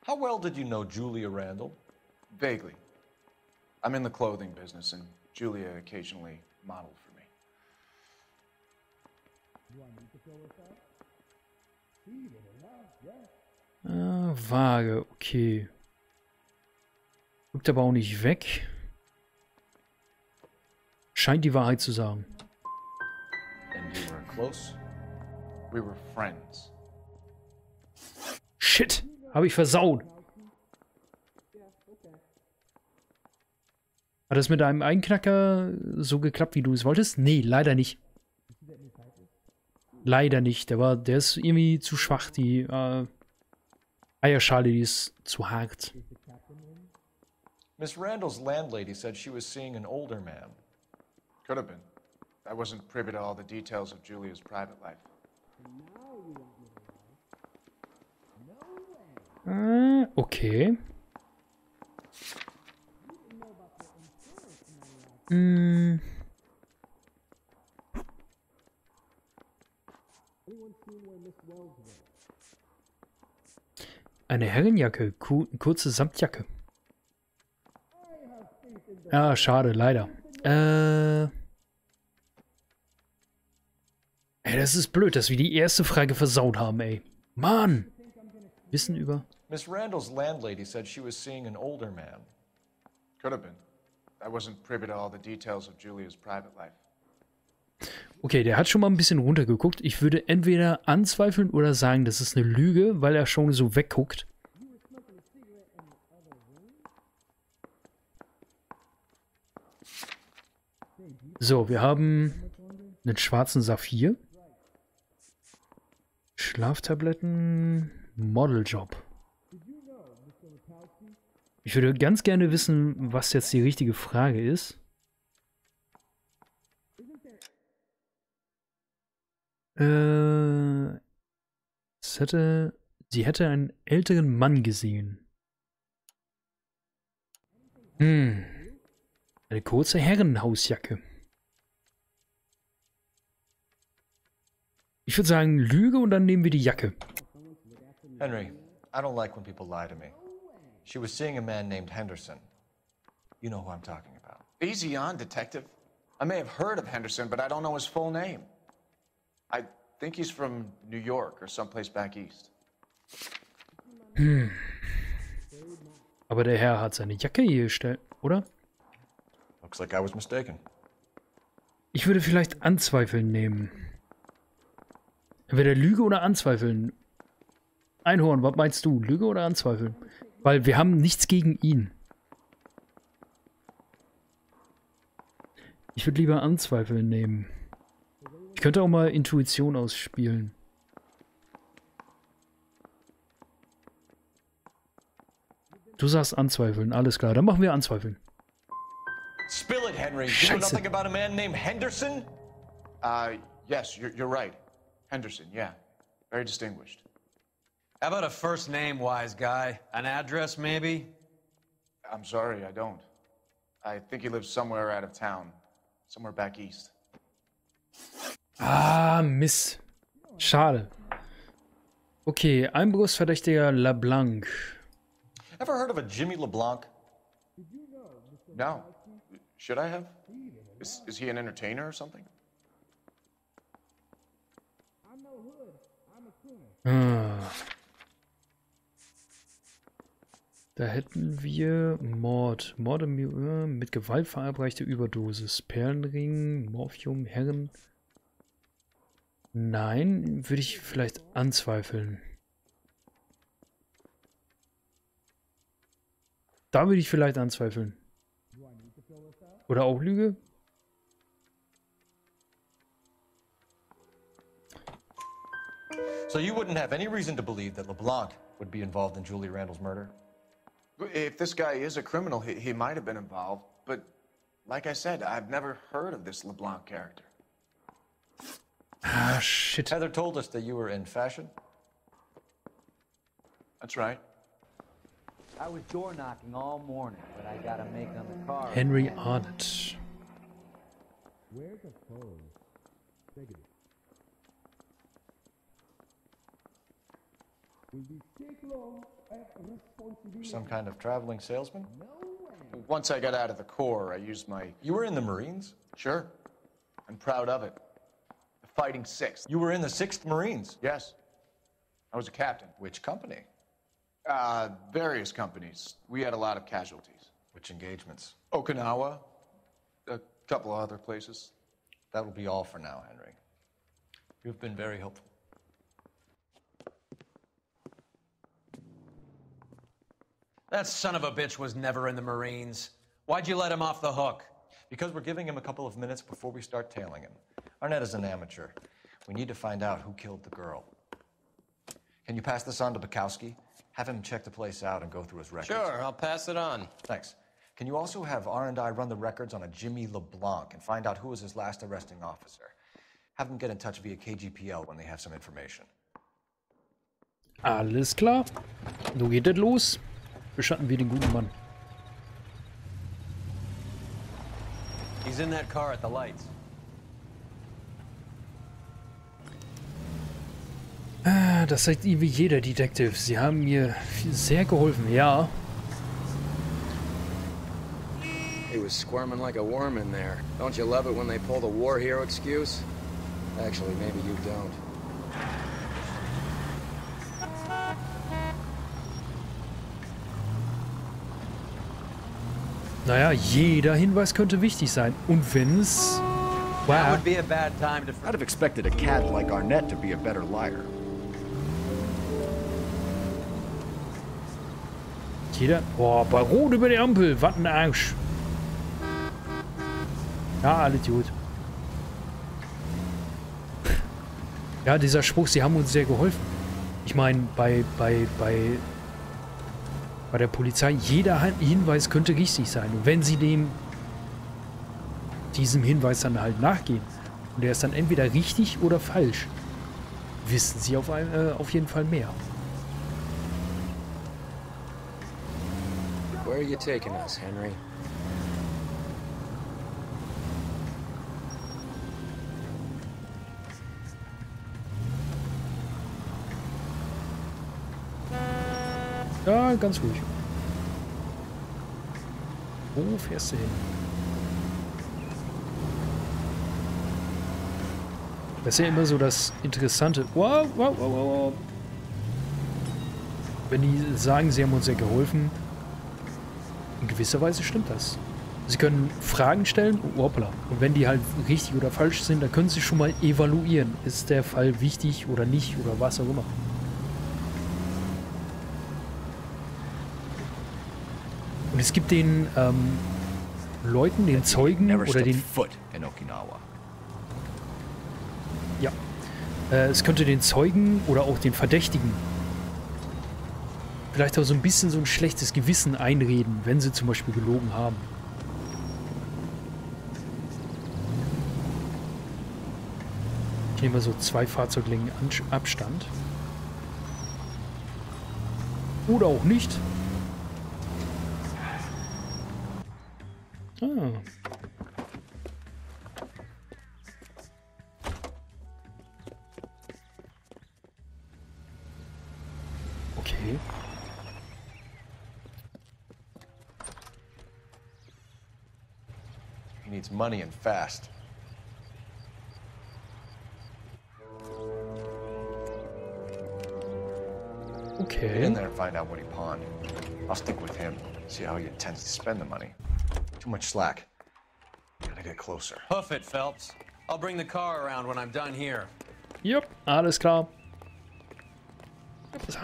How well did you know Julia Randall? Vaguely. I'm in the clothing business, and Julia occasionally modeled for me. Vage, okay. Guckt aber auch nicht weg. Scheint die Wahrheit zu sagen. And we were close. We were friends. Shit, habe ich versaut. Hat das mit einem Einknacker so geklappt, wie du es wolltest? Nee, leider nicht. Leider nicht. Der ist irgendwie zu schwach. Die Eierschale, die ist zu hart. Miss Randall's landlady said she was seeing an older man. Could have been. I wasn't privy to all the details of Julia's private life. Okay. Eine Herrenjacke, kurze Samtjacke. Ah, schade, leider. Ey, das ist blöd, dass wir die erste Frage versaut haben, ey. Mann! Wissen über... Miss Randall's landlady said she was seeing an older man. Could have been. I wasn't privy to all the details of Julia's private life. Okay, der hat schon mal ein bisschen runtergeguckt. Ich würde entweder anzweifeln oder sagen, das ist eine Lüge, weil er schon so wegguckt. So, wir haben einen schwarzen Saphir. Schlaftabletten, Modeljob. Ich würde ganz gerne wissen, was jetzt die richtige Frage ist. Sie hätte einen älteren Mann gesehen. Eine kurze Herrenhausjacke. Ich würde sagen, Lüge und dann nehmen wir die Jacke. Henry, I don't like when people lie to me. She was seeing a man named Henderson. You know who I'm talking about. Easy on, Detective. I may have heard of Henderson, but I don't know his full name. I think he's from New York or someplace back east. Aber der Herr hat seine Jacke hier gestellt, oder? Looks like I was mistaken. Ich würde vielleicht anzweifeln nehmen. Entweder Lüge oder anzweifeln. Einhorn, was meinst du? Lüge oder anzweifeln? Weil wir haben nichts gegen ihn. Ich würde lieber anzweifeln nehmen. Ich könnte auch mal Intuition ausspielen. Du sagst anzweifeln, alles klar. Dann machen wir anzweifeln. Spill it, Henry. You know nothing about a man named Henderson? Yes, you're right. Henderson, yeah. Very distinguished. How about a first name, wise guy? An address, maybe? I'm sorry, I don't. I think he lives somewhere out of town. Somewhere back east. Ah, Mist. Schade. Okay, Einbruchsverdächtiger LeBlanc. Ever heard of a Jimmy LeBlanc? No. Should I have? Is he an entertainer or something? Da hätten wir Mord. Mord mit Gewalt verabreichte Überdosis. Perlenring, Morphium, Herren. Nein, würde ich vielleicht anzweifeln. Da würde ich vielleicht anzweifeln. Oder auch Lüge? So you wouldn't have any reason to believe that LeBlanc would be involved in Julie Randall's murder? If this guy is a criminal, he might have been involved. But like I said, I've never heard of this LeBlanc character. Ah, shit. Heather told us that you were in fashion. That's right. I was door knocking all morning, but I got a make on the car. Henry Arnott. Where's the phone? Take it. Some kind of traveling salesman? Once I got out of the Corps, I used my... You were in the Marines? Sure. I'm proud of it. The Fighting Sixth. You were in the 6th Marines? Yes. I was a captain. Which company? Various companies. We had a lot of casualties. Which engagements? Okinawa. A couple of other places. That will be all for now, Henry. You've been very helpful. That son of a bitch was never in the Marines. Why'd you let him off the hook? Because we're giving him a couple of minutes before we start tailing him. Arnett is an amateur. We need to find out who killed the girl. Can you pass this on to Bukowski? Have him check the place out and go through his records. Sure, I'll pass it on. Thanks. Can you also have R&I run the records on a Jimmy LeBlanc and find out who was his last arresting officer? Have them get in touch via KGPL when they have some information. Alles klar. So geht es los. Beschatten wir den guten Mann. He's in that car at the lights. Ah, das sagt wie jeder Detective. Sie haben mir sehr geholfen, ja. He was squirming like a worm in there. Don't you love it when they pull the war hero excuse? Actually, maybe you don't. Naja, jeder Hinweis könnte wichtig sein. Und wenn's... That would be a bad time to... I'd have expected a cat like Arnett to be a better liar. Jeder... Boah, bei Rot über die Ampel. Was ein Arsch. Ja, alles gut. Ja, dieser Spruch, sie haben uns sehr geholfen. Ich meine, bei der Polizei, jeder Hinweis könnte richtig sein. Und wenn sie diesem Hinweis dann halt nachgehen und der ist dann entweder richtig oder falsch, wissen sie auf jeden Fall mehr. Where are you taking us, Henry? Ja, ganz ruhig. Wo fährst du hin? Das ist ja immer so das Interessante. Wow, wow, wow, wow. Wenn die sagen, sie haben uns ja geholfen, in gewisser Weise stimmt das. Sie können Fragen stellen, hoppla. Und wenn die halt richtig oder falsch sind, dann können sie schon mal evaluieren. Ist der Fall wichtig oder nicht oder was auch immer. Und es gibt den Leuten, den Zeugen oder den... Ja. Es könnte den Zeugen oder auch den Verdächtigen vielleicht auch so ein bisschen so ein schlechtes Gewissen einreden, wenn sie zum Beispiel gelogen haben. Ich nehme mal so 2 Fahrzeuglängen Abstand. Oder auch nicht. Ah. Okay. needs money and fast. Okay. Get in there and find out what he pawned. I'll stick with him, see how he intends to spend the money. Too much slack. Gotta get closer. Hoof it, Phelps. I'll bring the car around when I'm done here. Jupp, alles klar. So.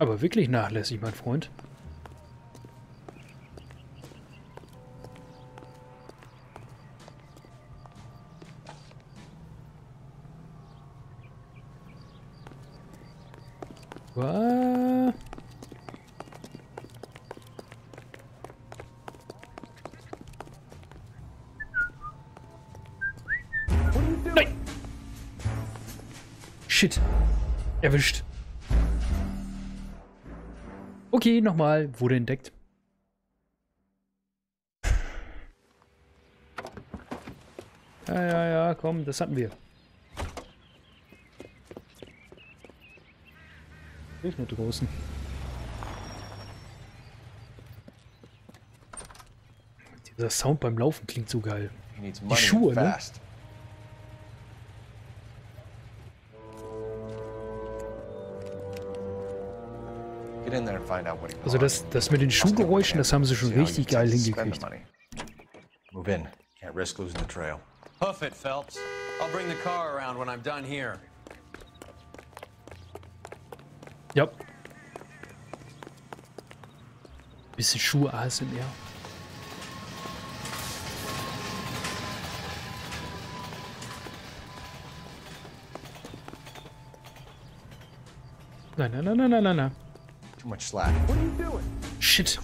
Aber wirklich nachlässig, mein Freund. Was? Nein! Shit. Erwischt. Okay, nochmal. Wurde entdeckt. Ja, komm, das hatten wir. Ich nur draußen. Dieser Sound beim Laufen klingt so geil. Die Schuhe, ne? Also das mit den Schuhgeräuschen, das haben sie schon richtig geil hingekriegt. Move in. Can't risk losing the trail. Hoof it, Phelps. I'll bring the car around when I'm done here. Ja. Bisschen Schuhe ASMR. Nein. Too much slack. What are you doing? Shit.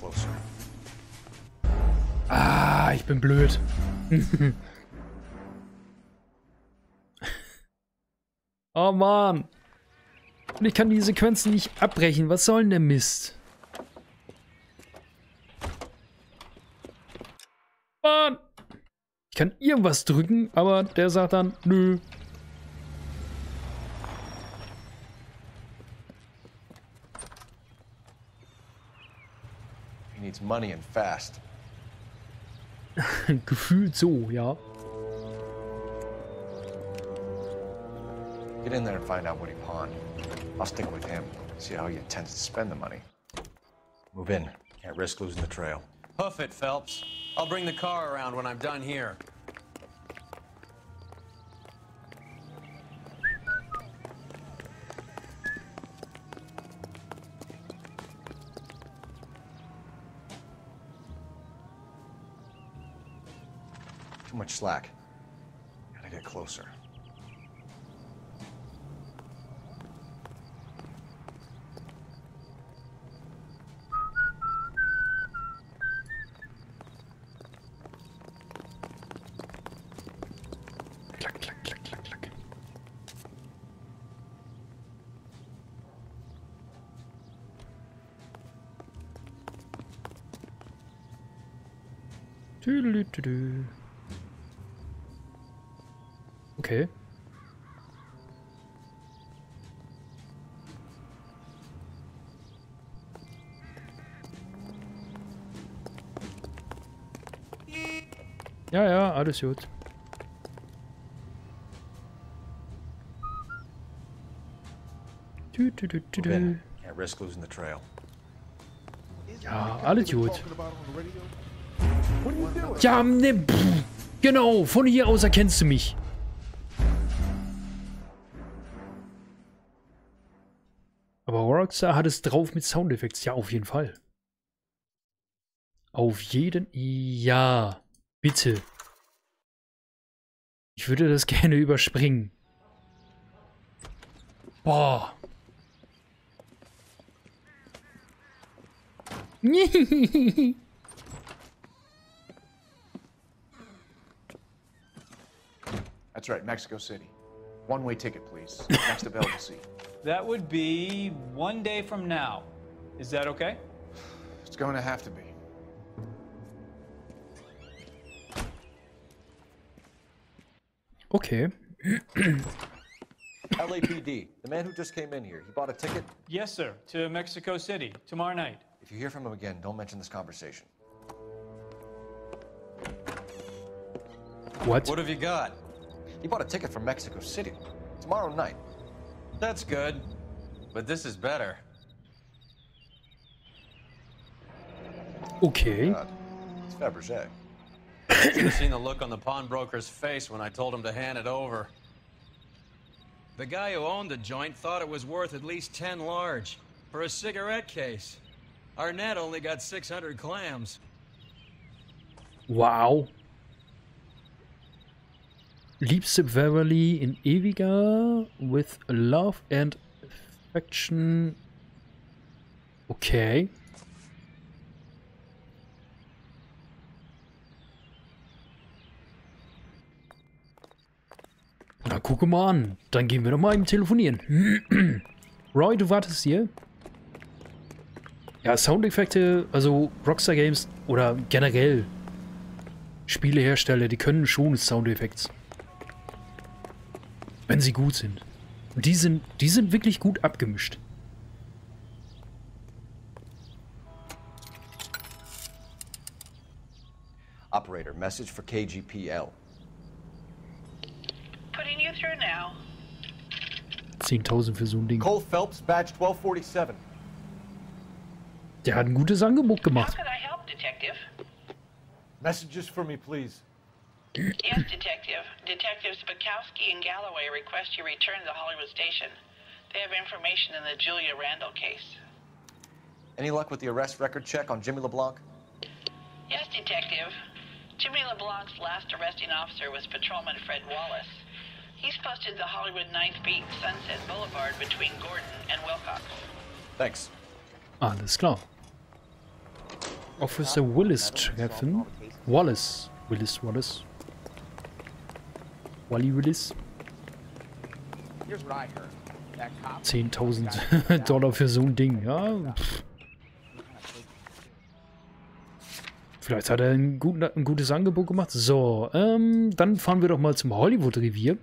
Ah, ich bin blöd. Oh Mann. Und ich kann die Sequenzen nicht abbrechen. Was soll denn der Mist? Mann. Ich kann irgendwas drücken, aber der sagt dann, nö. He needs money and fast. Gefühlt so, ja. Get in there and find out what he pawned. I'll stick with him, see how he intends to spend the money. Move in. Can't risk losing the trail. Hoof it, Phelps. I'll bring the car around when I'm done here. Too much slack. Gotta get closer. Klack. Tüdelütüdü. Okay. Ja, alles gut. Can't risk losing the trail. Ja, alles gut. Ja, ne, genau, von hier aus erkennst du mich. Aber Rockstar hat es drauf mit Soundeffekts. Ja, auf jeden Fall. Auf jeden... Ja, bitte. Ich würde das gerne überspringen. Boah. That's right, Mexico City. One-way ticket, please. Next available seat. That would be 1 day from now. Is that okay? It's going to have to be. Okay. LAPD, the man who just came in here, he bought a ticket? Yes, sir, to Mexico City, tomorrow night. If you hear from him again, don't mention this conversation. What? What have you got? He bought a ticket from Mexico City, tomorrow night. That's good, but this is better. Okay. It's Fabergé. You should have seen the look on the pawnbroker's face when I told him to hand it over. The guy who owned the joint thought it was worth at least 10 large for a cigarette case. Our net only got 600 clams. Wow. Liebste Beverly in ewiger with love and affection. Okay. Na, gucke mal an. Dann gehen wir doch mal eben telefonieren. Roy, du wartest hier? Ja, Soundeffekte, also Rockstar Games oder generell Spielehersteller, die können schon Soundeffekte. Wenn sie gut sind. Und die sind wirklich gut abgemischt. Operator, message for KGPL. Putting you through now. 10.000 für so ein Ding. Cole Phelps, Badge 1247. Der hat ein gutes Angebot How gemacht. could I help, Detective? Messages for me, please. Yes, Detective. Detectives Bukowski and Galloway request you return to the Hollywood station. They have information in the Julia Randall case. Any luck with the arrest record check on Jimmy LeBlanc? Yes, Detective. Jimmy LeBlanc's last arresting officer was Patrolman Fred Wallace. He's posted the Hollywood 9th Beat Sunset Boulevard between Gordon and Wilcox. Thanks. Alles klar. Officer Willis treffen. Wallace. Willis. Wally Willis. 10.000 Dollar für so ein Ding, ja. Pff. Vielleicht hat er ein gutes Angebot gemacht. So, dann fahren wir doch mal zum Hollywood-Revier.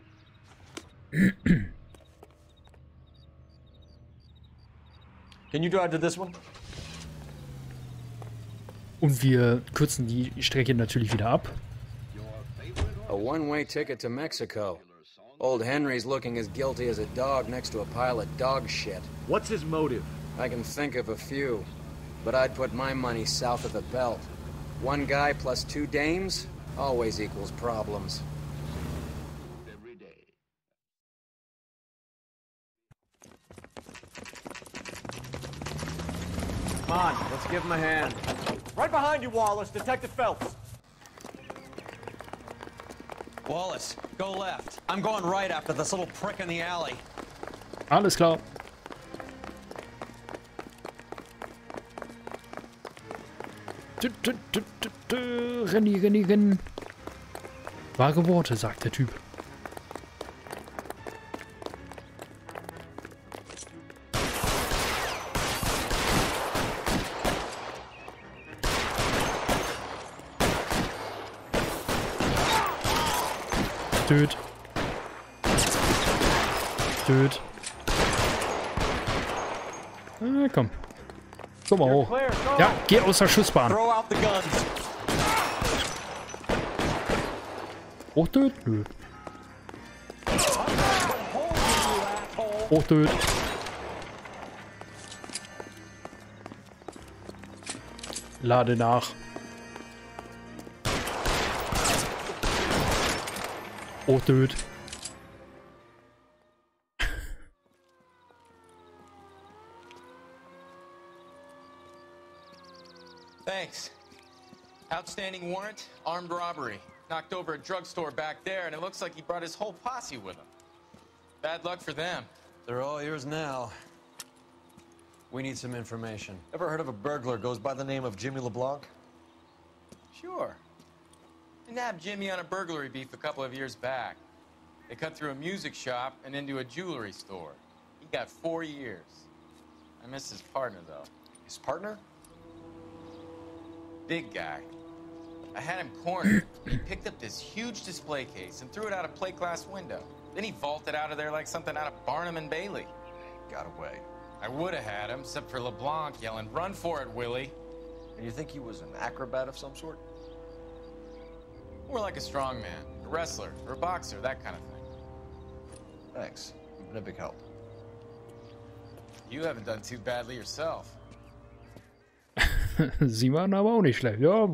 Can you drive to this one? Und wir kürzen die Strecke natürlich wieder ab. A one-way ticket to Mexico. Old Henry's looking as guilty as a dog next to a pile of dog shit. What's his motive? I can think of a few, but I'd put my money south of the belt. One guy plus two dames always equals problems. Come on, let's give him a hand. Right behind you, Wallace. Detective Phelps. Wallace, go left. I'm going right after this little prick in the alley. Alles klar. Rennen. Wahre Worte, sagt der Typ. Töt. Komm. Komm mal hoch. Ja, geh aus der Schussbahn. Hochtöt? Nö. Hochtöt. Lade nach. Hochtöt. Thanks. Outstanding warrant, armed robbery. Knocked over a drugstore back there, and it looks like he brought his whole posse with him. Bad luck for them. They're all yours now. We need some information. Ever heard of a burglar goes by the name of Jimmy LeBlanc? Sure. I nabbed Jimmy on a burglary beef a couple of years back. They cut through a music shop and into a jewelry store. He got 4 years. I miss his partner, though. His partner? Big guy. I had him cornered. He picked up this huge display case and threw it out a plate glass window. Then he vaulted out of there like something out of Barnum and Bailey. Got away. I would have had him, except for LeBlanc yelling, "Run for it, Willie." And you think he was an acrobat of some sort? More like a strongman, a wrestler, or a boxer, that kind of thing. Thanks. You've been a big help. You haven't done too badly yourself. Sie waren aber auch nicht schlecht. Ja.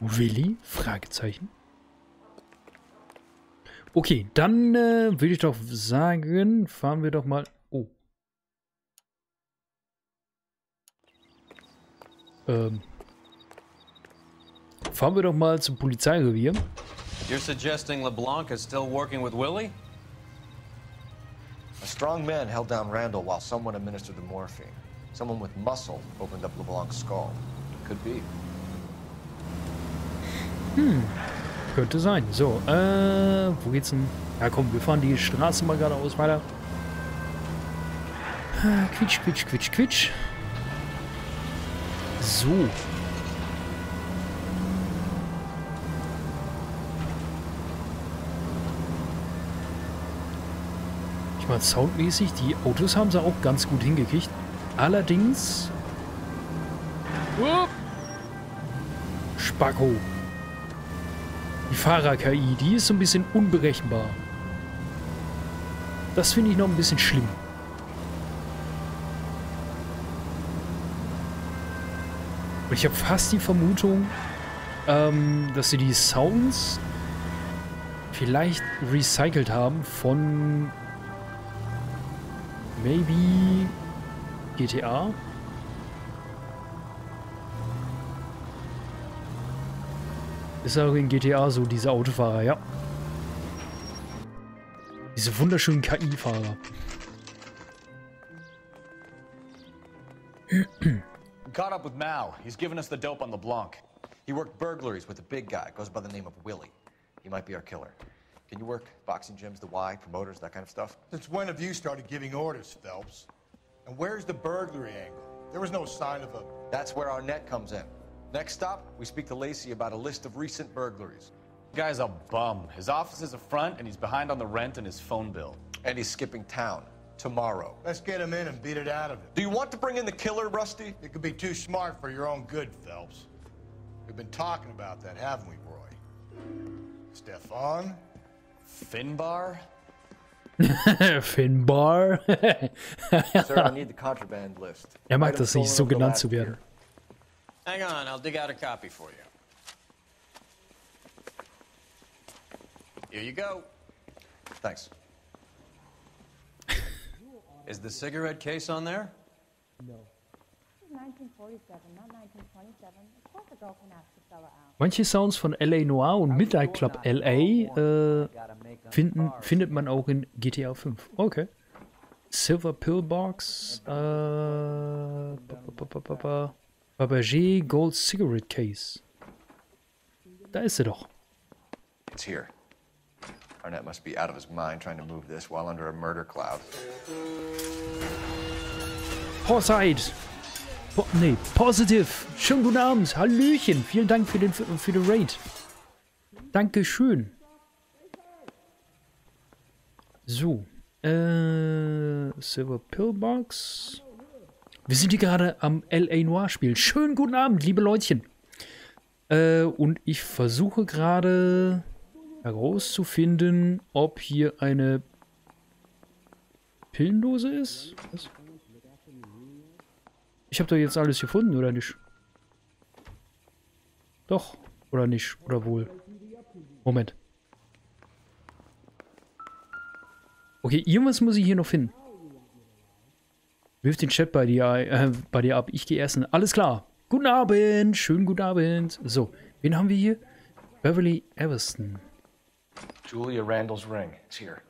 Willi? Fragezeichen. Okay, dann würde ich doch sagen, fahren wir doch mal... Oh. Fahren wir doch mal zum Polizeirevier. You're suggesting LeBlanc is still working with Willie? A strong man held down Randall while someone administered the morphine. Someone with muscle opened up LeBlanc's skull. Could be. Könnte sein. So, wo geht's denn? Ja komm, wir fahren die Straße mal geradeaus weiter. Quitsch, quitsch, quitsch, quitsch. So. Ich meine, soundmäßig, die Autos haben sie auch ganz gut hingekriegt. Allerdings... Spacko. Die Fahrer-KI, die ist so ein bisschen unberechenbar. Das finde ich noch ein bisschen schlimm. Und ich habe fast die Vermutung, dass sie die Sounds vielleicht recycelt haben von maybe GTA. Ist auch in GTA so, diese Autofahrer, ja. Diese wunderschönen KI-Fahrer. Caught up with Mao. He's given us the dope on LeBlanc. He worked burglaries with a big guy. Goes by the name of Willie. He might be our killer. Can you work boxing gyms, the Y, promoters, that kind of stuff? Since when have you started giving orders, Phelps? And where's the burglary angle? There was no sign of a... That's where our net comes in. Next stop, we speak to Lacey about a list of recent burglaries. The guy's a bum. His office is a front, and he's behind on the rent and his phone bill. And he's skipping town. Tomorrow. Let's get him in and beat it out of him. Do you want to bring in the killer, Rusty? It could be too smart for your own good, Phelps. We've been talking about that, haven't we, Roy? Stefan? Finbar? Finbar? Sir, I need the contraband list. Mag das nicht, so genannt zu werden. Hang on, I'll dig out a copy for you. Here you go. Thanks. Is the cigarette case on there? No. This is 1947, not 1927. Of course a girl can ask the fella out. Manche Sounds von L.A.Noire und Midnight Club L.A. Findet man auch in GTA 5. Okay. Silver Pillbox. Fabergé Gold Cigarette Case. Da ist sie doch. It's here. Arnett must be out of his mind trying to move this while under a murder cloud. Horside! Nee, Positive! Schönen guten Abend! Hallöchen! Vielen Dank für den Raid. Dankeschön. So. Silver Pillbox. Wir sind hier gerade am L.A.Noire spielen. Schönen guten Abend, liebe Leutchen. Und ich versuche gerade herauszufinden, ob hier eine Pillendose ist. Was? Ich habe doch jetzt alles gefunden, oder nicht? Doch, oder nicht, oder wohl. Moment. Okay, irgendwas muss ich hier noch finden. Wirf den Chat bei dir ab. Ich gehe essen. Alles klar. Guten Abend. Schönen guten Abend. So, wen haben wir hier? Beverly Everston. Julia Randall's ring. It's here.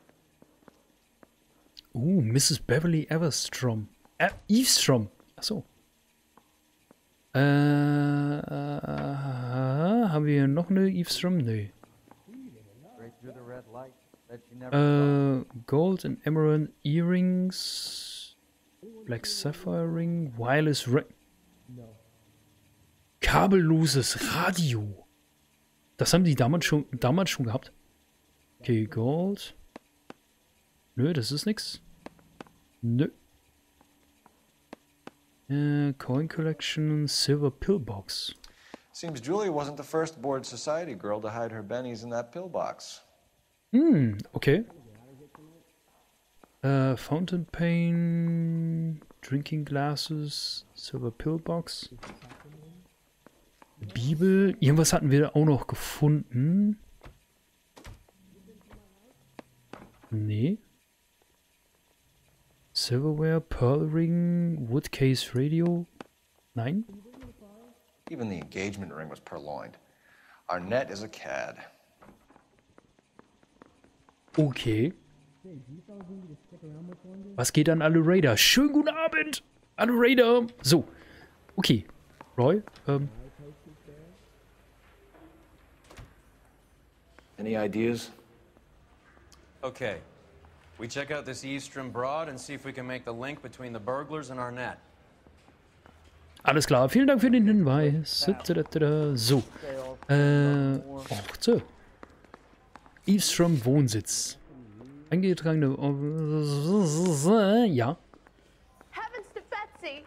Mrs. Beverly Everstrom. Eavestrom. Achso. Haben wir hier noch eine Eavestrom? Nee. Gold and Emerald Earrings. Black Sapphire Ring. Wireless Ring. Kabelloses Radio. Das haben die damals schon gehabt. Okay, Gold. Nö, das ist nix. Nö. Coin Collection, Silver Pillbox. Seems Julie wasn't the first bored society girl to hide her bennies in that pillbox. Okay. Fountain Pen, Drinking Glasses, Silver Pillbox. Bibel. Irgendwas hatten wir auch noch gefunden. Nee. Silverware, Pearl Ring, Wood Case Radio. Nein. Even the engagement ring was purloined. Arnett is a cad. Okay. Was geht an alle Raider? Schönen guten Abend, alle Raider. So, okay. Roy, Any ideas? Okay. We check out this Eastern broad and see if we can make the link between the burglars and Arnett. Alles klar, vielen Dank für den Hinweis. So. Orte. Eastrom Wohnsitz. Eingetragene. Ja. Heavens to Betsy!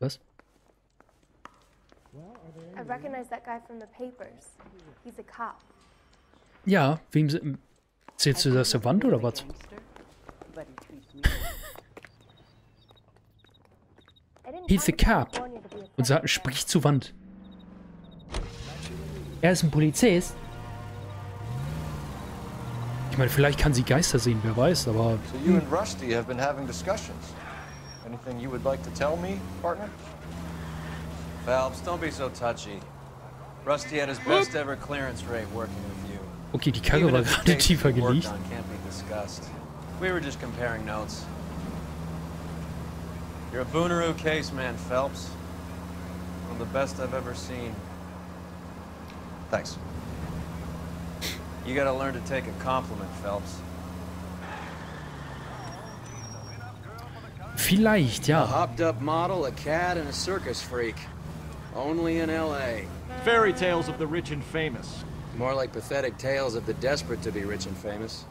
Was? I recognize that guy from the papers. He's a cop. Ja, wem zählst du das der Wand oder was? He's a cop. Und spricht zur Wand. Er ist ein Polizist. Ich meine, vielleicht kann sie Geister sehen, wer weiß, aber... So you and Rusty have been having discussions. Anything you would like to tell me, partner? Phelps, don't be so touchy. Rusty had his best ever clearance rate working with you. Okay, die Karre war gerade tiefer gelegt. We were just comparing notes. You're a Booneroo case man, Phelps. One of the best I've ever seen. Thanks. You gotta learn to take a compliment, Phelps. Vielleicht, ja. A hopped-up model, a cad, and a circus freak. Only in L.A. Fairy tales of the rich and famous. More like pathetic tales of the desperate to be rich and famous.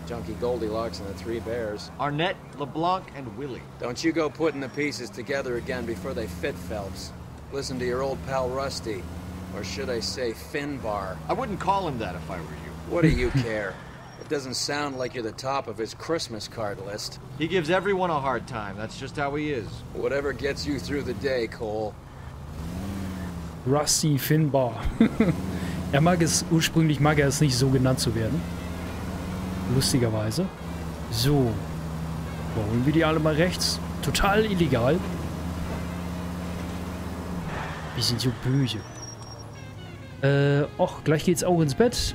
Junkie Goldilocks and the Three Bears. Arnett, LeBlanc, and Willie. Don't you go putting the pieces together again before they fit, Phelps. Listen to your old pal Rusty. Or should I say Finbar. I wouldn't call him that if I were you. What do you care? It doesn't sound like you're the top of his Christmas card list. He gives everyone a hard time. That's just how he is. Whatever gets you through the day, Cole. Rusty Finbar. Ursprünglich mag er es nicht so genannt zu werden. Lustigerweise. So. Holen wir die alle mal rechts. Total illegal. Wir sind so böse. Och, gleich geht's auch ins Bett.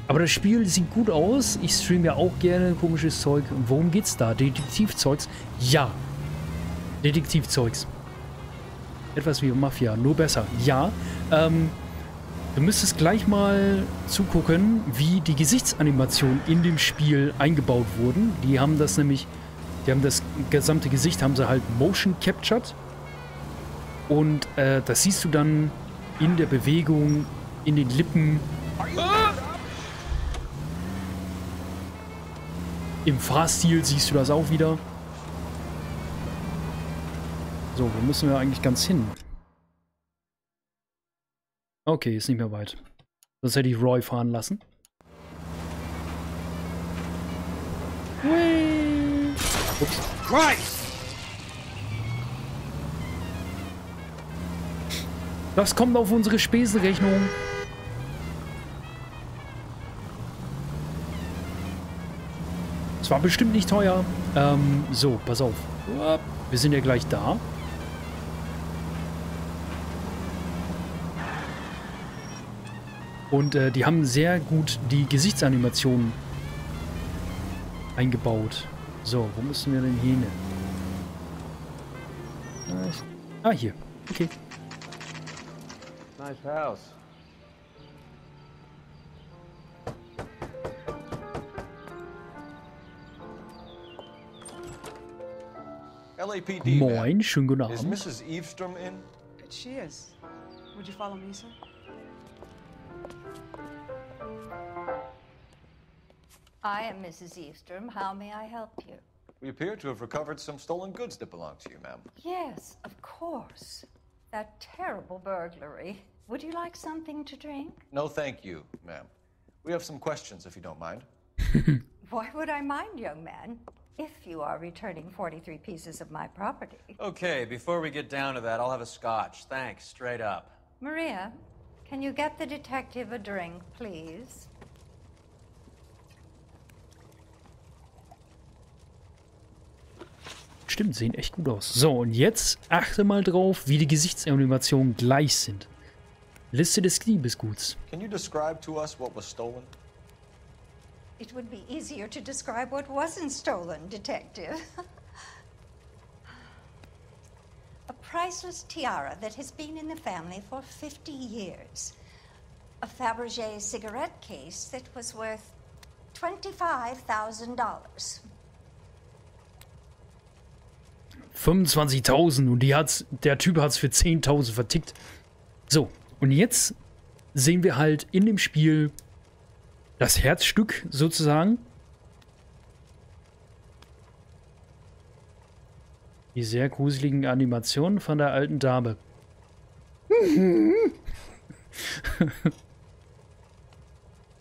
Aber das Spiel sieht gut aus. Ich streame ja auch gerne komisches Zeug. Worum geht's da? Detektivzeugs? Ja. Detektivzeugs. Etwas wie Mafia, nur besser. Ja. Du müsstest gleich mal zugucken, wie die Gesichtsanimationen in dem Spiel eingebaut wurden. Die haben das nämlich, das gesamte Gesicht haben sie halt motion captured. Und das siehst du dann in der Bewegung, in den Lippen. Im Fahrstil siehst du das auch wieder. So, wo müssen wir eigentlich ganz hin? Okay, ist nicht mehr weit. Sonst hätte ich Roy fahren lassen. Ups. Christ! Das kommt auf unsere Spesenrechnung. Es war bestimmt nicht teuer. So, pass auf. Wir sind ja gleich da. Und die haben sehr gut die Gesichtsanimationen eingebaut. So, wo müssen wir denn hin? Ah, hier. Okay. Nice house. LAPD. Moin, schönen guten Abend. Is Mrs. Eavestrom in? She is. Would you follow me, sir? I am Mrs. Eastrom. How may I help you? We appear to have recovered some stolen goods that belong to you, ma'am. Yes, of course. That terrible burglary. Would you like something to drink? No, thank you, ma'am. We have some questions, if you don't mind. Why would I mind, young man? If you are returning 43 pieces of my property. Okay, before we get down to that, I'll have a scotch. Thanks, straight up. Maria, can you get the detective a drink, please? Stimmt, sehen echt gut aus. So, und jetzt achte mal drauf, wie die Gesichtsanimationen gleich sind. Liste des Diebesguts. Can you describe to us what was stolen? It would be easier to describe what wasn't stolen, Detective. A priceless tiara that has been in the family for 50 years. A Fabergé cigarette case that was worth $25,000. 25.000 und der Typ hat es für 10.000 vertickt. So, und jetzt sehen wir halt in dem Spiel das Herzstück sozusagen. Die sehr gruseligen Animationen von der alten Dame.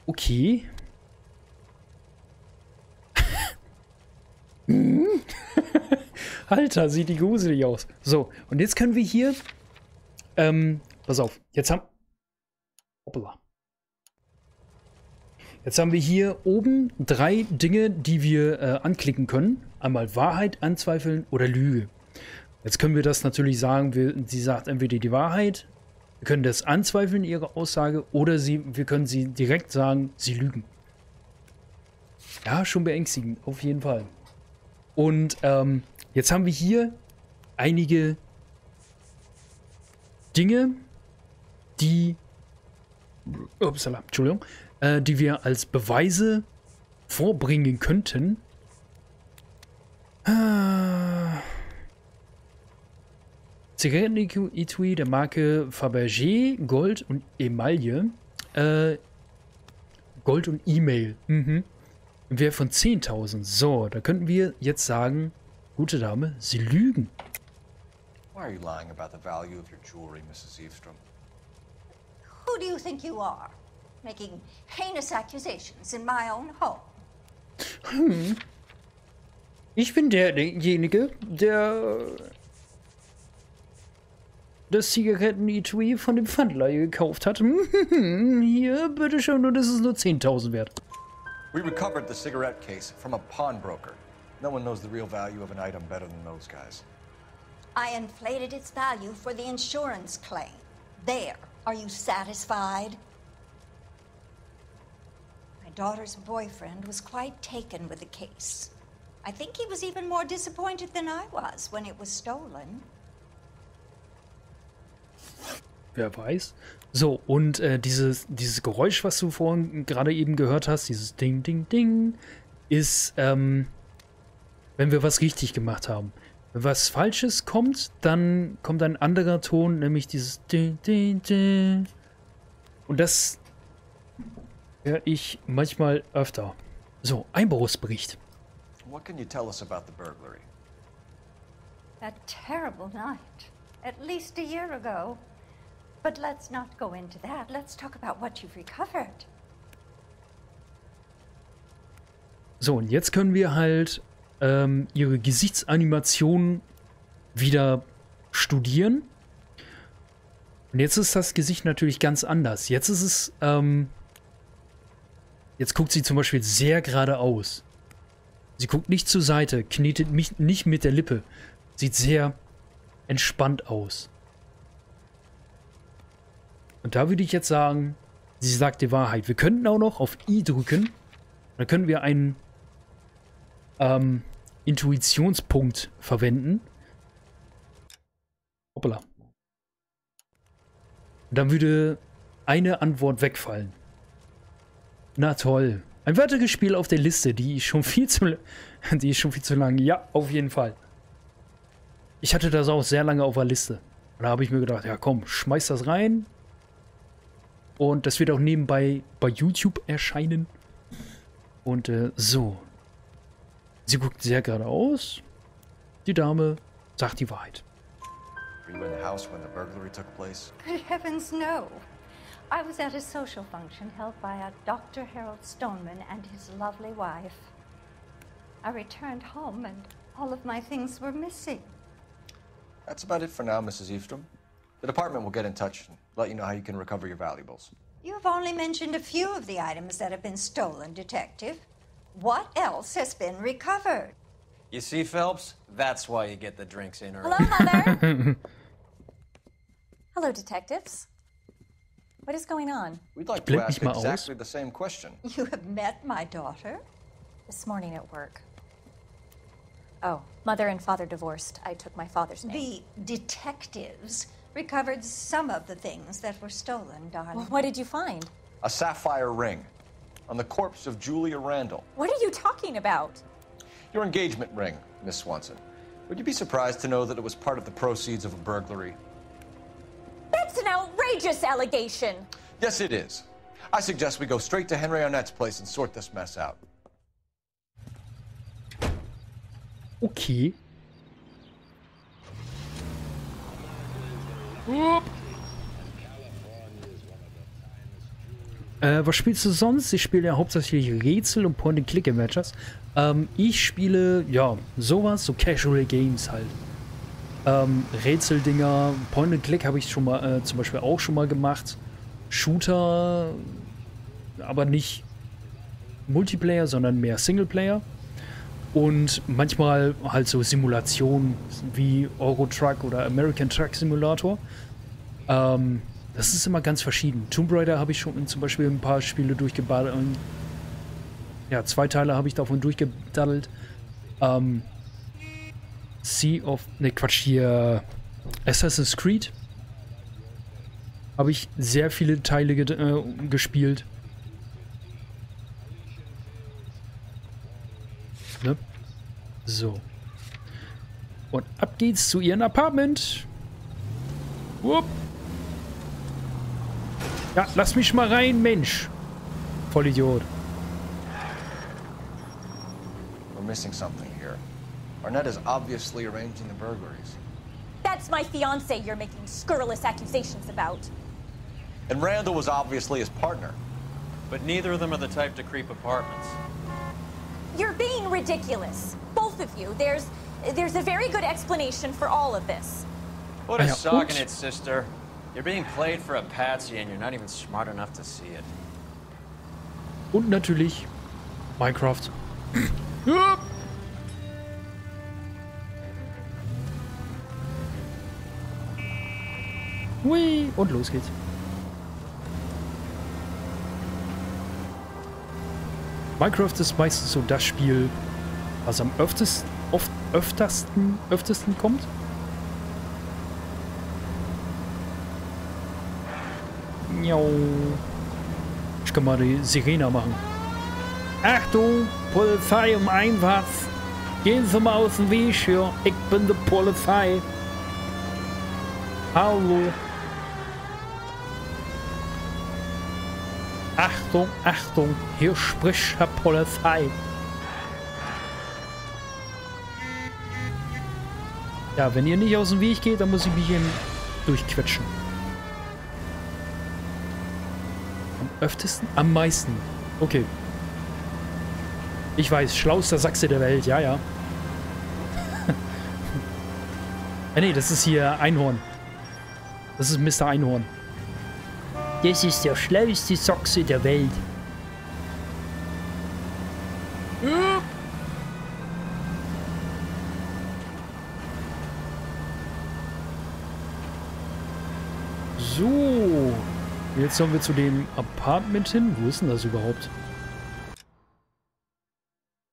Okay. Alter, sieht die gruselig aus. So, und jetzt können wir hier pass auf, jetzt haben hoppala. Jetzt haben wir hier oben 3 Dinge, die wir anklicken können. Einmal Wahrheit, Anzweifeln oder Lüge. Jetzt können wir das natürlich sagen, sie sagt entweder die Wahrheit, wir können das anzweifeln, ihre Aussage, oder wir können sie direkt sagen, sie lügen. Ja, schon beängstigend, auf jeden Fall. Und jetzt haben wir hier einige Dinge, die Entschuldigung, die wir als Beweise vorbringen könnten. Zigarettenetui der Marke Fabergé, Gold und Emaille. Gold und E-Mail. Wert von 10.000. So, da könnten wir jetzt sagen, gute Dame, Sie lügen. Why are you lying about the value of your jewelry, Mrs. Eastrom? Who do you think you are? Making heinous accusations in my own home. Ich bin derjenige, der das Zigarettenetui von dem Pfandleihe gekauft hat. Hier, bitteschön, und es ist nur 10.000 wert. We recovered the cigarette case from a pawnbroker. No one knows the real value of an item better than those guys. I inflated its value for the insurance claim. There. Are you satisfied? My daughter's boyfriend was quite taken with the case. I think he was even more disappointed than I was when it was stolen. Wer weiß. So, und dieses Geräusch, was du vorhin gerade eben gehört hast, dieses Ding, Ding, Ding, ist, wenn wir was richtig gemacht haben. Wenn was Falsches kommt, dann kommt ein anderer Ton, nämlich dieses Ding, Ding, Ding. Und das höre ich manchmal öfter. So, Einbruchsbericht. What can you tell us about the burglary? That terrible night. At least a year ago. But let's not go into that. Let's talk about what you've recovered. So, und jetzt können wir halt ihre Gesichtsanimation wieder studieren. Und jetzt ist das Gesicht natürlich ganz anders. Jetzt ist es, jetzt guckt sie zum Beispiel sehr geradeaus. Sie guckt nicht zur Seite, knetet mich nicht mit der Lippe. Sieht sehr entspannt aus. Und da würde ich jetzt sagen, sie sagt die Wahrheit. Wir könnten auch noch auf I drücken. Dann können wir einen Intuitionspunkt verwenden. Hoppala. Und dann würde eine Antwort wegfallen. Na toll. Ein weiteres Spiel auf der Liste, die ist schon viel zu lang. Ja, auf jeden Fall. Ich hatte das auch sehr lange auf der Liste. Und da habe ich mir gedacht, ja komm, schmeiß das rein. Und das wird auch nebenbei bei YouTube erscheinen. Und so. Sie guckt sehr geradeaus. Die Dame sagt die Wahrheit. Were you in the house when the burglary took place? Good heavens, no. I was at a social function held by a Dr. Harold Stoneman and his lovely wife. I returned home and all of my things were missing. That's about it for now, Mrs. Eastrom. The department will get in touch and let you know how you can recover your valuables. You have only mentioned a few of the items that have been stolen, Detective. What else has been recovered? You see, Phelps? That's why you get the drinks in early. Hello, Mother. Hello, detectives. What is going on? We'd like to ask exactly the same question. You have met my daughter? This morning at work. Oh, mother and father divorced. I took my father's name. The detectives recovered some of the things that were stolen, darling. Well, what did you find? A sapphire ring on the corpse of Julia Randall. What are you talking about? Your engagement ring, Miss Swanson. Would you be surprised to know that it was part of the proceeds of a burglary? That's an outrageous allegation. Yes, it is. I suggest we go straight to Henry Arnett's place and sort this mess out. Okay. Was spielst du sonst? Ich spiele ja hauptsächlich Rätsel und Point-and-Click-Adventures. Ich spiele, ja, sowas, so Casual Games halt. Rätseldinger, Point-and-Click habe ich schon mal, zum Beispiel auch schon mal gemacht. Shooter, aber nicht Multiplayer, sondern mehr Singleplayer. Und manchmal halt so Simulationen wie Euro Truck oder American Truck Simulator. Das ist immer ganz verschieden. Tomb Raider habe ich schon zum Beispiel ein paar Spiele durchgebaddelt. Ja, 2 Teile habe ich davon durchgedaddelt. Assassin's Creed habe ich sehr viele Teile gespielt. Ne? So. Und ab geht's zu ihrem Apartment. Wupp. Ja, lass mich mal rein, Mensch. Vollidiot. We're missing something here. Arnett is obviously arranging the burglaries. That's my fiancé you're making scurrilous accusations about. And Randall was obviously his partner. But neither of them are the type to creep apartments. You're being ridiculous. Both of you. There's a very good explanation for all of this. Put a sock in it, sister. You're being played for a patsy and you're not even smart enough to see it. Und natürlich Minecraft. Hui, und los geht's. Minecraft ist meistens so das Spiel, was am öftesten kommt. Ich kann mal die Sirene machen. Achtung, Polizei im Einsatz. Gehen Sie mal aus dem Weg hier. Ich bin die Polizei. Hallo. Achtung, Achtung, hier spricht Herr Polizei. Ja, wenn ihr nicht aus dem Weg geht, dann muss ich mich hier durchquetschen. Am öftesten? Am meisten. Okay. Ich weiß, schlauster Sachse der Welt, ja, ja. Nee, das ist hier Einhorn. Das ist Mr. Einhorn. Das ist der schlauste Sachse der Welt. So. Jetzt sollen wir zu dem Apartment hin. Wo ist denn das überhaupt?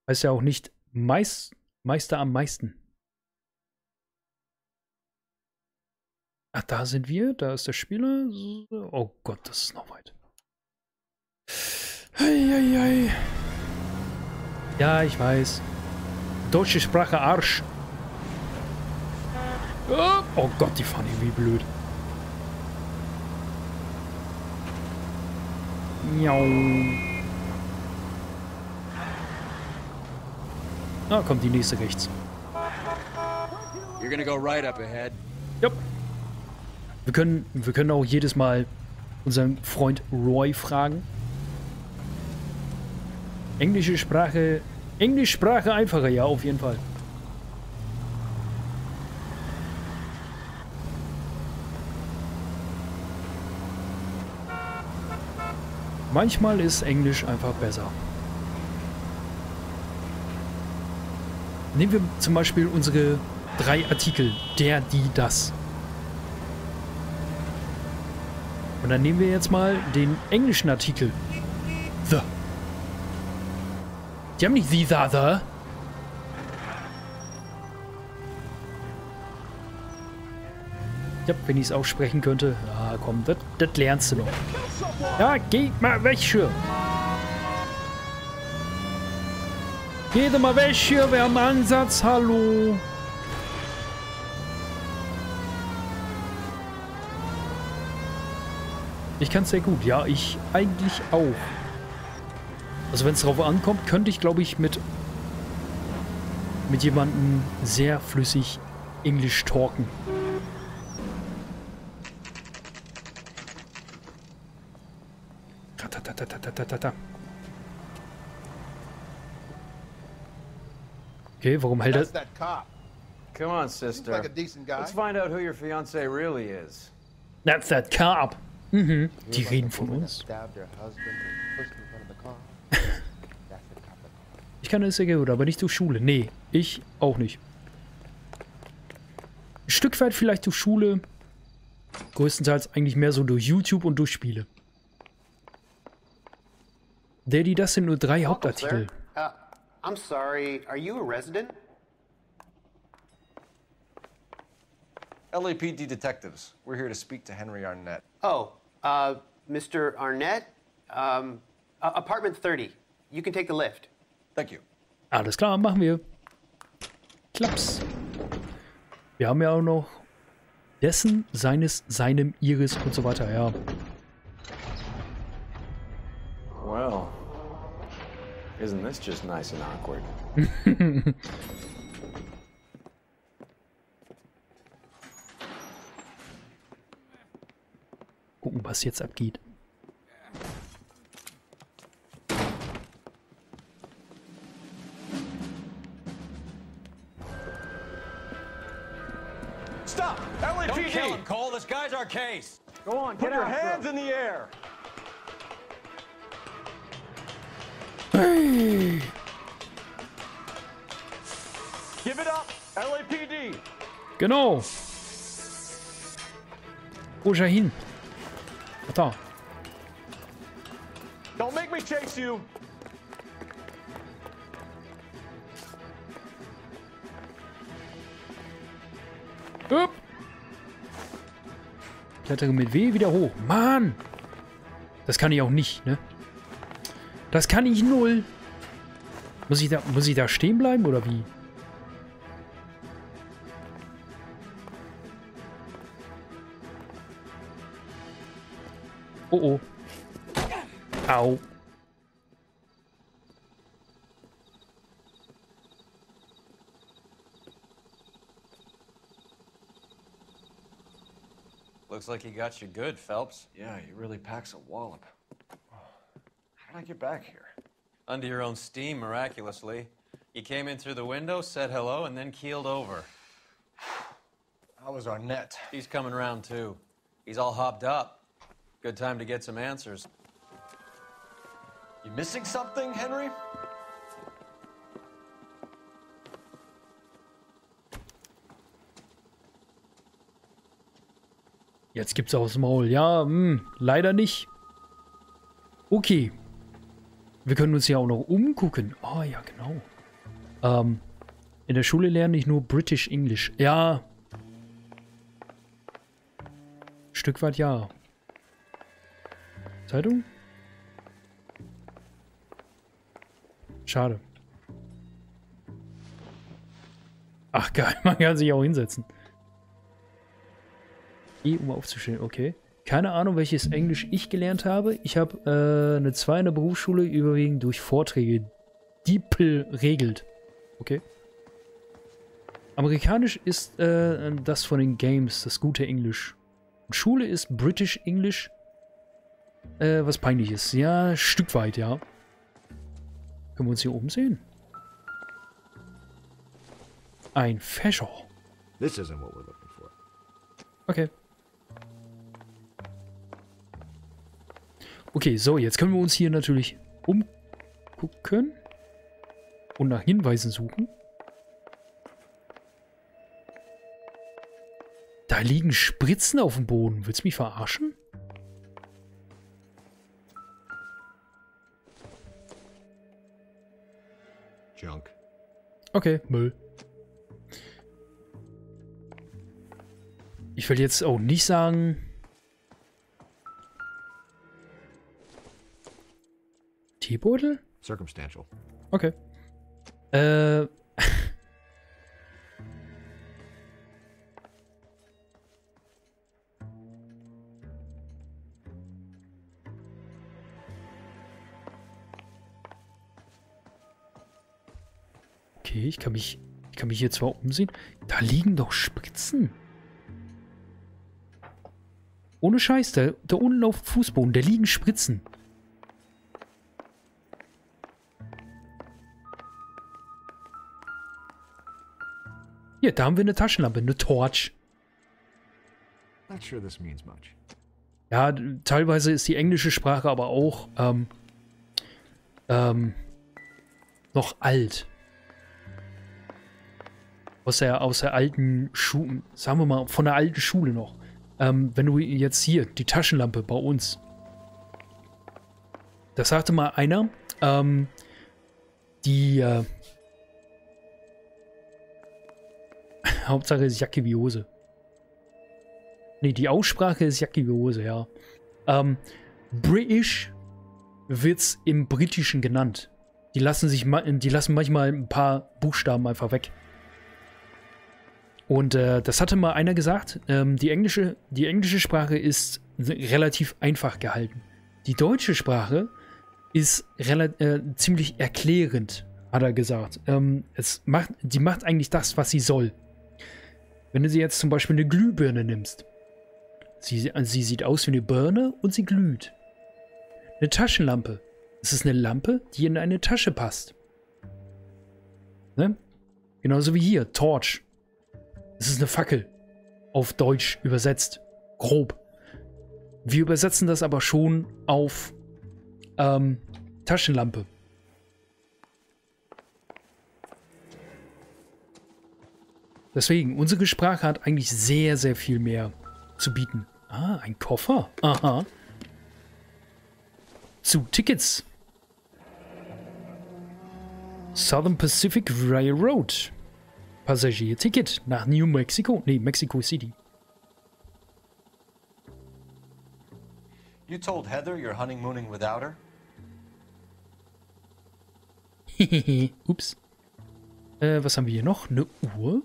Heißt ja auch nicht Meister am meisten. Ach, da sind wir. Da ist der Spieler. Oh Gott, das ist noch weit. Eieiei. Ja, ich weiß. Deutsche Sprache Arsch. Oh Gott, die fahren irgendwie blöd. Ah, kommt die nächste rechts. You're gonna go right up ahead. Jupp. Wir können auch jedes Mal unseren Freund Roy fragen. Englische Sprache einfacher, ja, auf jeden Fall. Manchmal ist Englisch einfach besser. Nehmen wir zum Beispiel unsere 3 Artikel. Der, die, das. Und dann nehmen wir jetzt mal den englischen Artikel. The. Die haben nicht the. Ja, wenn ich es aussprechen könnte. Ah, komm, das lernst du noch. Ja, geh mal weg hier. Geh doch mal weg hier, wir haben Ansatz, hallo. Ich kann es sehr gut, ja, ich eigentlich auch. Also wenn es drauf ankommt, könnte ich, glaube ich, mit jemandem sehr flüssig Englisch talken. Okay, warum hält er... Come on, sister. like a decent guy. Let's find out who your fiancé really is. That's that cop. Mhm. Die reden von uns. Ich kann es sehr gut, aber nicht durch Schule. Nee, ich auch nicht. Ein Stück weit vielleicht durch Schule. Größtenteils eigentlich mehr so durch YouTube und durch Spiele. Daddy, das sind nur 3 Hauptartikel. I'm sorry, are you a resident? LAPD detectives. We're here to speak to Henry Arnett. Oh, Mr. Arnett? Apartment 30. You can take the lift. Thank you. Alles klar, machen wir. Klaps. Wir haben ja auch noch dessen, seines, seinem, ihres und so weiter, ja. Well, isn't this just nice and awkward? Gucken, was jetzt abgeht. Stop! LAPD! Don't kill him, Cole. This guy's our case. Go on, Put your hands in the air. Hey. Give it up, LAPD. Genau. Wo ist er hin? Da. Don't make me chase you. Upp. Klettere mit W wieder hoch. Mann! Das kann ich auch nicht, ne? Das kann ich null. Muss ich da stehen bleiben oder wie? Oh oh. Au. Looks like he got you good, Phelps. Yeah, he really packs a wallop. How did I get back here? Under your own steam, miraculously. You came in through the window, said hello, and then keeled over. How was Arnett? He's coming around, too. He's all hopped up. Good time to get some answers. You missing something, Henry? Jetzt gibt's aufs Maul. Ja, leider nicht. Okay. Wir können uns ja auch noch umgucken. Oh ja, genau. In der Schule lerne ich nur British English. Ja. Stück weit ja. Zeitung? Schade. Ach geil, man kann sich auch hinsetzen. Um aufzustehen, okay. Keine Ahnung, welches Englisch ich gelernt habe. Ich habe eine 2 in der Berufsschule, überwiegend durch Vorträge. Diepel regelt. Okay. Amerikanisch ist das von den Games, das gute Englisch. Und Schule ist British English. Was peinlich ist. Ja, ein Stück weit, ja. Können wir uns hier oben sehen? Ein Fächer. This isn't what we're looking for. Okay. Okay, so, jetzt können wir uns hier natürlich umgucken und nach Hinweisen suchen. Da liegen Spritzen auf dem Boden. Willst du mich verarschen? Junk. Okay, Müll. Ich will jetzt auch nicht sagen... Teebeutel? Circumstantial. Okay. Okay, ich kann mich hier zwar umsehen. Da liegen doch Spritzen. Ohne Scheiß, da unten auf dem Fußboden, da liegen Spritzen. Hier, da haben wir eine Taschenlampe, eine Torch. Not sure this means much. Ja, teilweise ist die englische Sprache aber auch noch alt. Aus der alten Schule, sagen wir mal, von der alten Schule noch. Wenn du jetzt hier, die Taschenlampe bei uns. Das sagte mal einer, Hauptsache ist Jacke wie Hose. Nee, die Aussprache ist Jacke wie Hose, ja. British wird's im Britischen genannt. Die lassen manchmal ein paar Buchstaben einfach weg. Und das hatte mal einer gesagt, die englische Sprache ist relativ einfach gehalten. Die deutsche Sprache ist ziemlich erklärend, hat er gesagt. Die macht eigentlich das, was sie soll. Wenn du sie jetzt zum Beispiel eine Glühbirne nimmst, sie sieht aus wie eine Birne und sie glüht. Eine Taschenlampe. Es ist eine Lampe, die in eine Tasche passt. Ne? Genauso wie hier, Torch. Es ist eine Fackel. Auf Deutsch übersetzt. Grob. Wir übersetzen das aber schon auf Taschenlampe. Deswegen, unsere Sprache hat eigentlich sehr, sehr viel mehr zu bieten. Ah, ein Koffer. Aha. Zu Tickets. Southern Pacific Railroad. Passagierticket nach New Mexico. Nee, Mexico City. You told Heather you're honeymooning without her? Ups. Was haben wir hier noch? Eine Uhr?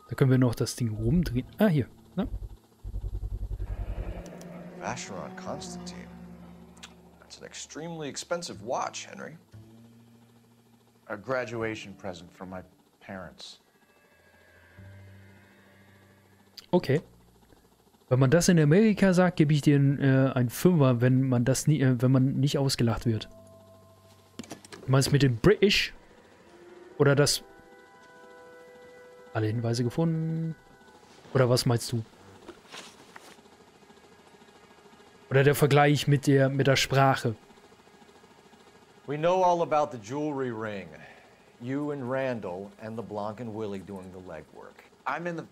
Da können wir noch das Ding rumdrehen. Ah, hier. Na? Vacheron Constantine. That's an extremely expensive watch, Henry. A graduation present from my parents. Okay. Wenn man das in Amerika sagt, gebe ich dir einen Fünfer, wenn man nicht ausgelacht wird. Du meinst mit dem British? Oder das... Alle Hinweise gefunden? Oder was meinst du? Oder der Vergleich mit der Sprache? We know all about the jewelry ring. You and Randall and LeBlanc and Willie doing the legwork. I'm in the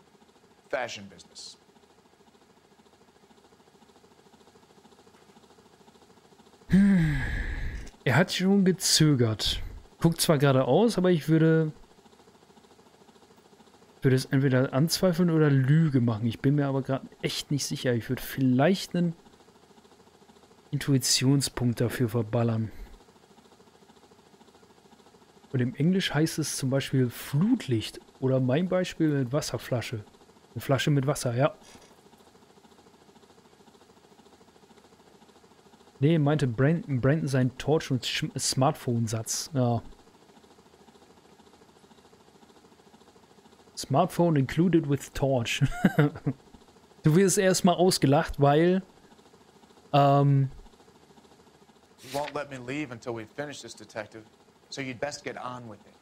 fashion business. Er hat schon gezögert. Guckt zwar geradeaus, aber ich würde es entweder anzweifeln oder Lüge machen. Ich bin mir aber gerade echt nicht sicher. Ich würde vielleicht einen Intuitionspunkt dafür verballern. Und im Englisch heißt es zum Beispiel Flutlicht. Oder mein Beispiel mit Wasserflasche. Eine Flasche mit Wasser, ja. Nee, meinte Brandon seinen Torch- und Smartphone-Satz. Ja. Smartphone included with Torch. Du wirst erstmal ausgelacht, weil You won't let me leave until we finish this, Detective. So you'd best get on with it.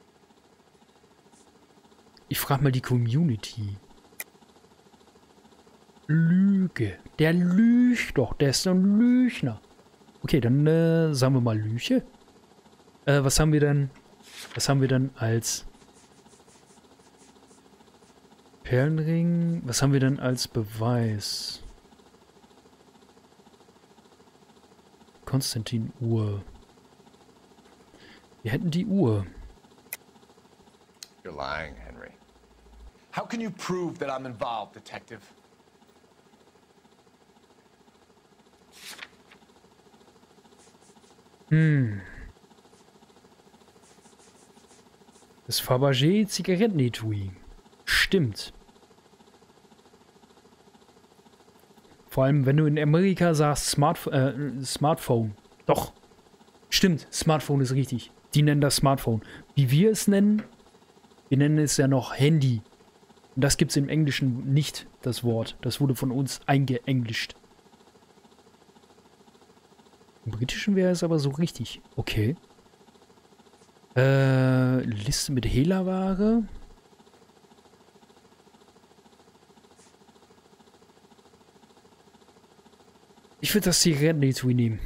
ich frage mal die Community. Lüge. Der lügt doch. Der ist ein Lügner. Okay, dann sagen wir mal Lüge. Was haben wir dann? Was haben wir dann als Perlenring? Was haben wir dann als Beweis? Konstantin Uhr. Wir hätten die Uhr. You're lying, Henry. How can you prove that I'm involved, Detective? Das Fabergé Zigarettenetui. Stimmt. Vor allem, wenn du in Amerika sagst Smartphone. Doch. Stimmt, Smartphone ist richtig. Die nennen das Smartphone. Wie wir es nennen, wir nennen es ja noch Handy. Und das gibt es im Englischen nicht, das Wort. Das wurde von uns eingeenglischt. Im Britischen wäre es aber so richtig. Okay. Liste mit Hehlerware. Ich würde das Zigarettenetui nehmen.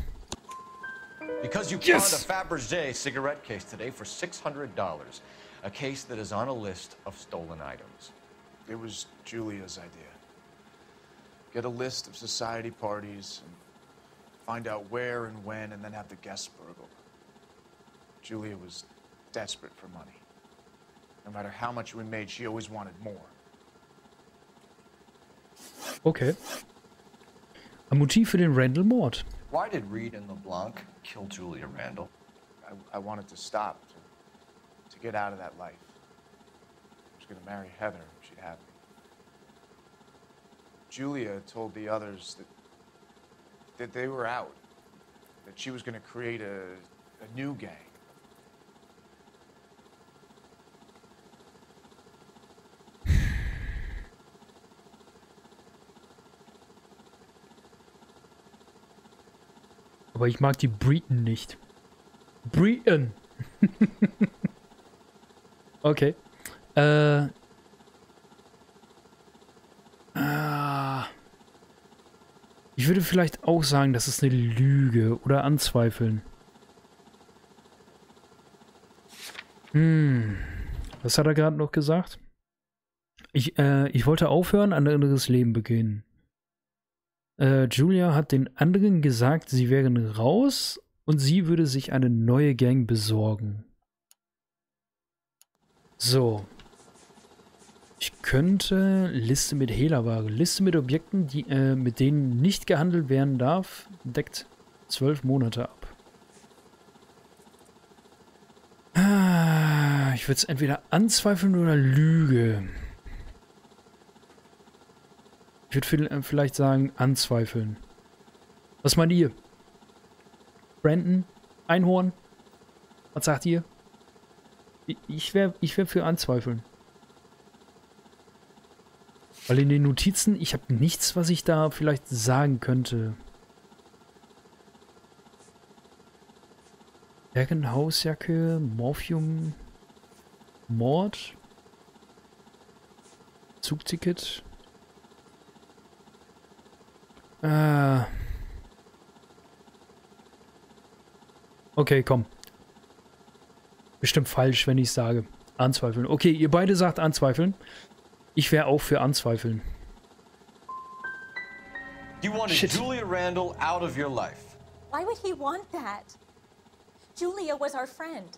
Because you pawned a Fabergé cigarette case today for $600. A case that is on a list of stolen items. It was Julia's idea. Get a list of society parties and find out where and when, and then have the guests burgled. Julia was desperate for money. No matter how much we made, she always wanted more. Okay. Ein Motiv für den Randall-Mord. Why did Reed and LeBlanc kill Julia Randall? I wanted to stop, to get out of that life. I was going to marry Heather if she'd have me. Julia told the others that they were out, that she was going to create a new gang. Aber ich mag die Briten nicht. Britain. Okay. Ich würde vielleicht auch sagen, das ist eine Lüge oder anzweifeln. Was hat er gerade noch gesagt? Ich wollte aufhören, ein anderes Leben beginnen. Julia hat den anderen gesagt, sie wären raus und sie würde sich eine neue Gang besorgen. So. Ich könnte Liste mit Hehlerware. Liste mit Objekten, die, mit denen nicht gehandelt werden darf, deckt 12 Monate ab. Ich würde es entweder anzweifeln oder Lüge. Ich würde vielleicht sagen, anzweifeln. Was meint ihr? Brandon? Einhorn? Was sagt ihr? Ich wär für anzweifeln. Weil in den Notizen, ich habe nichts, was ich da vielleicht sagen könnte. Herrenhausjacke, Morphium, Mord, Zugticket. Okay, komm. Bestimmt falsch, wenn ich sage. Anzweifeln. Okay, ihr beide sagt anzweifeln. Ich wäre auch für anzweifeln. You wanted Julia Randall out of your life. Why would he want that? Julia was our friend.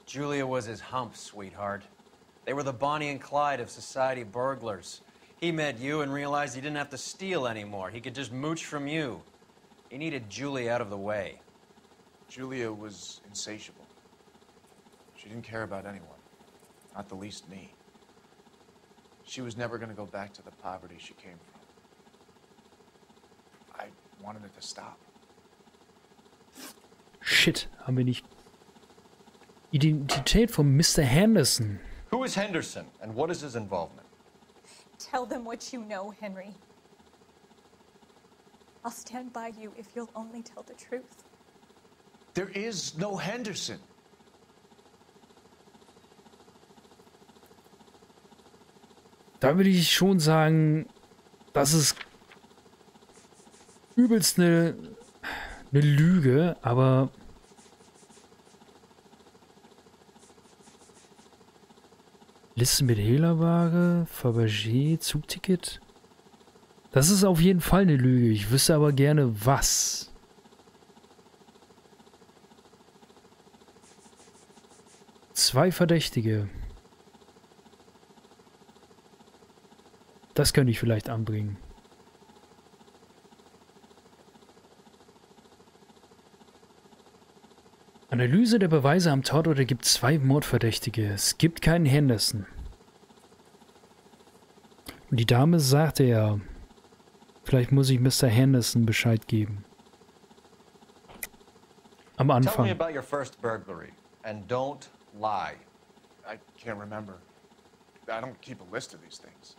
Julia was his hump, sweetheart. They were the Bonnie and Clyde of society burglars. He met you and realized he didn't have to steal anymore. He could just mooch from you. He needed Julia out of the way. Julia was insatiable. She didn't care about anyone, not the least me. She was never going to go back to the poverty she came from. I wanted it to stop. Shit, haben wir nicht. Identität von Mr. Henderson. Who is Henderson and what is his involvement? Tell them what you know, Henry. I'll stand by you if you'll only tell the truth. There is no Henderson. Da würde ich schon sagen, das ist übelst eine Lüge, aber Liste mit Hehlerware, Fabergé, Zugticket. Das ist auf jeden Fall eine Lüge. Ich wüsste aber gerne, was. Zwei Verdächtige. Das könnte ich vielleicht anbringen. Analyse der Beweise am Tatort ergibt zwei Mordverdächtige. Es gibt keinen Henderson. Und die Dame sagte ja, vielleicht muss ich Mr. Henderson Bescheid geben. Am Anfang. Tell me about your first burglary and don't lie. I can't remember. I don't keep a list of these things.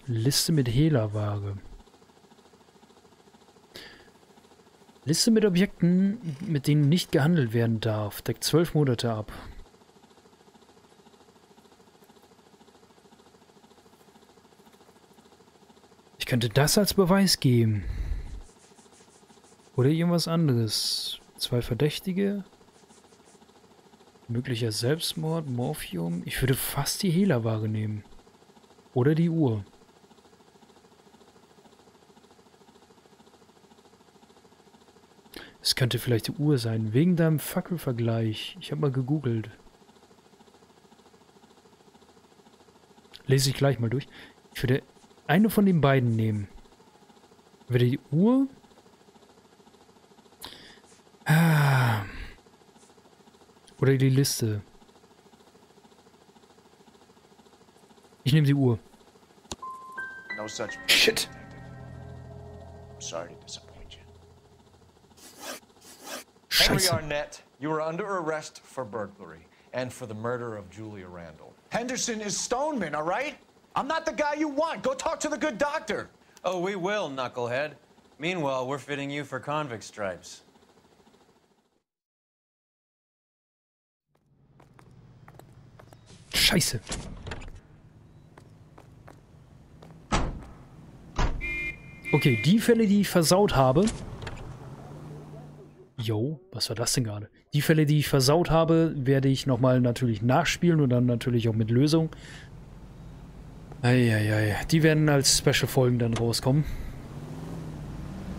Liste mit Hehlerware. Liste mit Objekten, mit denen nicht gehandelt werden darf. Deckt 12 Monate ab. Ich könnte das als Beweis geben. Oder irgendwas anderes. Zwei Verdächtige. Möglicher Selbstmord, Morphium. Ich würde fast die Hehlerware nehmen. Oder die Uhr. Es könnte vielleicht die Uhr sein, wegen deinem Fackelvergleich. Ich habe mal gegoogelt. Lese ich gleich mal durch. Ich würde eine von den beiden nehmen. Würde die Uhr? Oder die Liste. Ich nehme die Uhr. No such. Shit. I'm sorry to disappoint you. Henry Arnett, you are under arrest for burglary and for the murder of Julia Randall. Henderson is Stoneman, all right? I'm not the guy you want. Go talk to the good doctor. Oh, we will, knucklehead. Meanwhile, we're fitting you for convict stripes. Scheiße. Okay, die Fälle, die ich versaut habe. Jo, was war das denn gerade? Die Fälle, die ich versaut habe, werde ich nochmal natürlich nachspielen und dann natürlich auch mit Lösung. Eieiei, die werden als Special-Folgen dann rauskommen.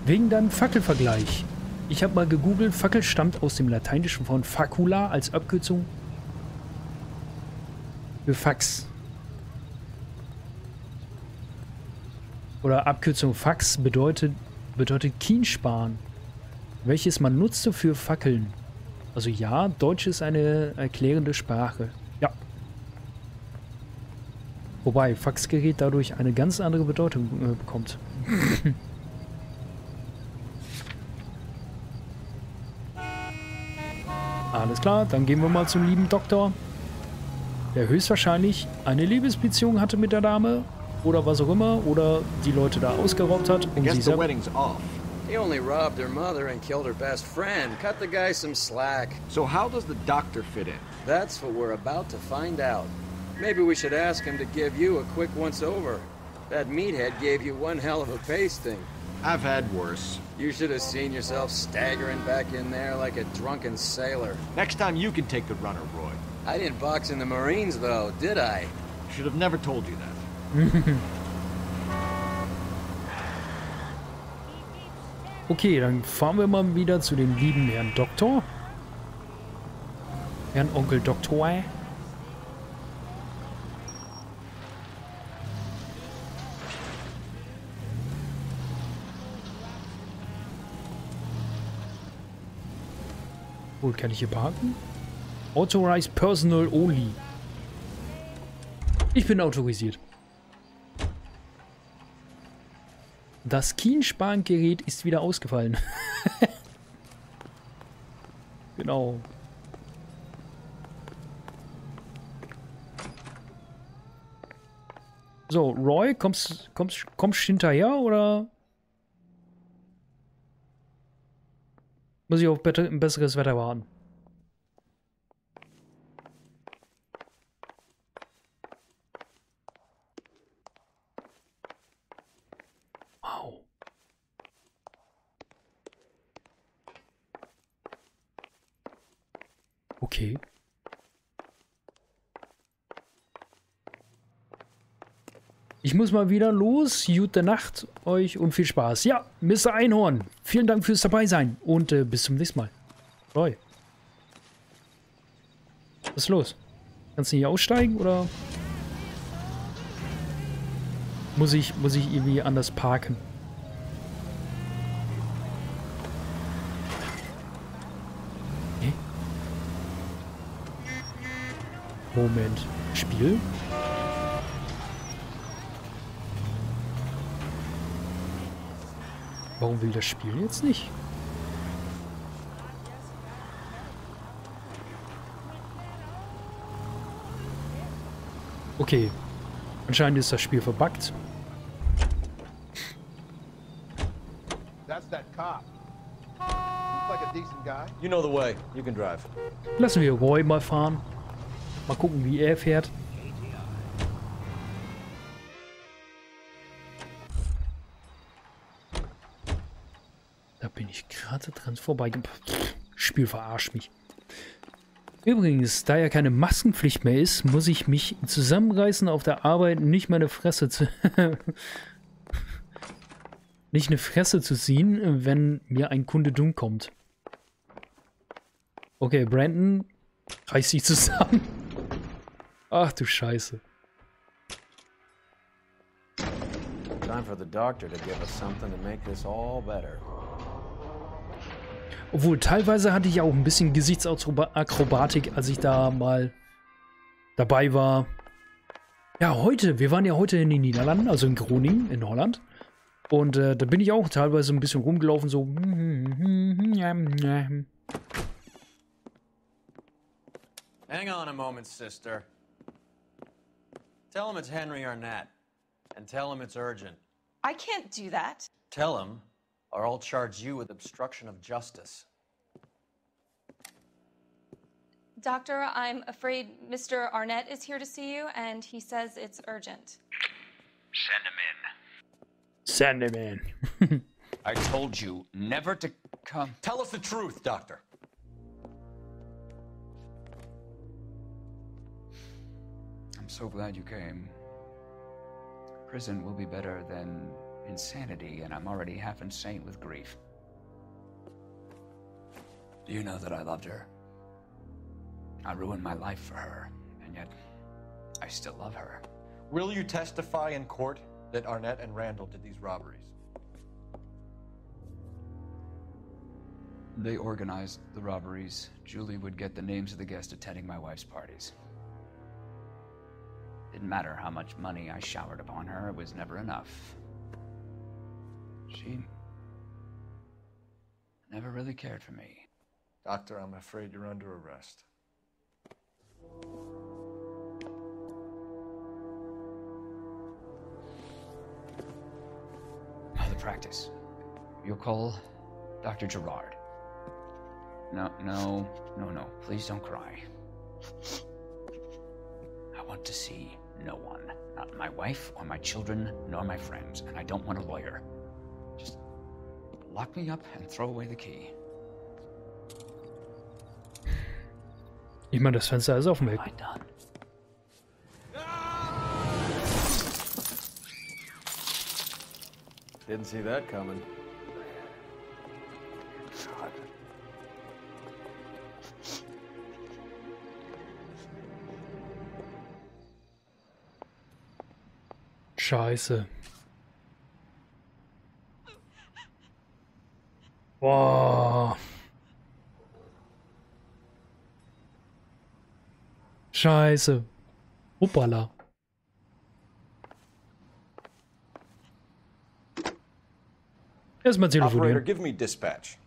Wegen deinem Fackelvergleich. Ich habe mal gegoogelt, Fackel stammt aus dem Lateinischen von facula als Abkürzung für Fax. Oder Abkürzung Fax bedeutet Kiensparen, welches man nutzte für Fackeln. Also ja, Deutsch ist eine erklärende Sprache. Ja. Wobei Faxgerät dadurch eine ganz andere Bedeutung bekommt. Alles klar, dann gehen wir mal zum lieben Doktor, der höchstwahrscheinlich eine Liebesbeziehung hatte mit der Dame oder was auch immer, oder die Leute da ausgeraubt hat. I guess the wedding's off. He only robbed her mother and killed her best friend. Cut the guy some slack. So how does the doctor fit in? That's what we're about to find out. Maybe we should ask him to give you a quick once-over. That meathead gave you one hell of a pasting. I've had worse. You should have seen yourself staggering back in there like a drunken sailor. Next time you can take the runner, Roy. I didn't box in the Marines, though, did I? Should have never told you that. Okay, dann fahren wir mal wieder zu dem lieben Herrn Doktor. Herrn Onkel Doktor. Wohl kann ich hier parken? Authorized Personal Only. Ich bin autorisiert. Das Kienspangerät ist wieder ausgefallen. Genau. So, Roy, kommst hinterher oder muss ich auf ein besseres Wetter warten? Wow. Okay. Ich muss mal wieder los. Gute Nacht euch und viel Spaß. Ja, Mr. Einhorn, vielen Dank fürs Dabeisein und bis zum nächsten Mal. Roy. Was ist los? Kannst du hier aussteigen oder muss ich irgendwie anders parken? Okay. Moment. Spiel? Warum will das Spiel jetzt nicht? Okay. Anscheinend ist das Spiel verbuggt. That's that cop. Looks like a decent guy. You know the way. You can drive. Lassen wir Roy mal fahren. Mal gucken, wie er fährt. Da bin ich gerade dran vorbei. Spiel verarscht mich. Übrigens, da ja keine Maskenpflicht mehr ist, muss ich mich zusammenreißen, auf der Arbeit nicht meine Fresse zu... nicht eine Fresse zu ziehen, wenn mir ein Kunde dumm kommt. Okay, Brandon, reiß dich zusammen. Ach du Scheiße. Time for the doctor to give us something to make this all better. Obwohl, teilweise hatte ich auch ein bisschen Gesichtsakrobatik, als ich da mal dabei war. Ja, wir waren ja heute in den Niederlanden, also in Groningen, in Holland. Und da bin ich auch teilweise ein bisschen rumgelaufen, so. Hang on a moment, sister. Tell him it's Henry Arnett, and tell him it's urgent. I can't do that. Tell him, or I'll charge you with obstruction of justice. Doctor, I'm afraid Mr. Arnett is here to see you, and he says it's urgent. Send him in. Send him in. I told you never to come. Tell us the truth, Doctor. I'm so glad you came. Prison will be better than insanity, and I'm already half insane with grief. Do you know that I loved her? I ruined my life for her, and yet I still love her. Will you testify in court that Arnett and Randall did these robberies? They organized the robberies. Julie would get the names of the guests attending my wife's parties. Didn't matter how much money I showered upon her, it was never enough. She never really cared for me. Doctor, I'm afraid you're under arrest. The practice. You'll call Dr. Gerard. No. Please don't cry. I want to see no one. Not my wife or my children, nor my friends. And I don't want a lawyer. Just lock me up and throw away the key. Ich meine, das Fenster ist offen weg. Didn't see that coming. Scheiße. Boah. Scheiße. Hoppala. Erstmal Operator, telefonieren. give me dispatch.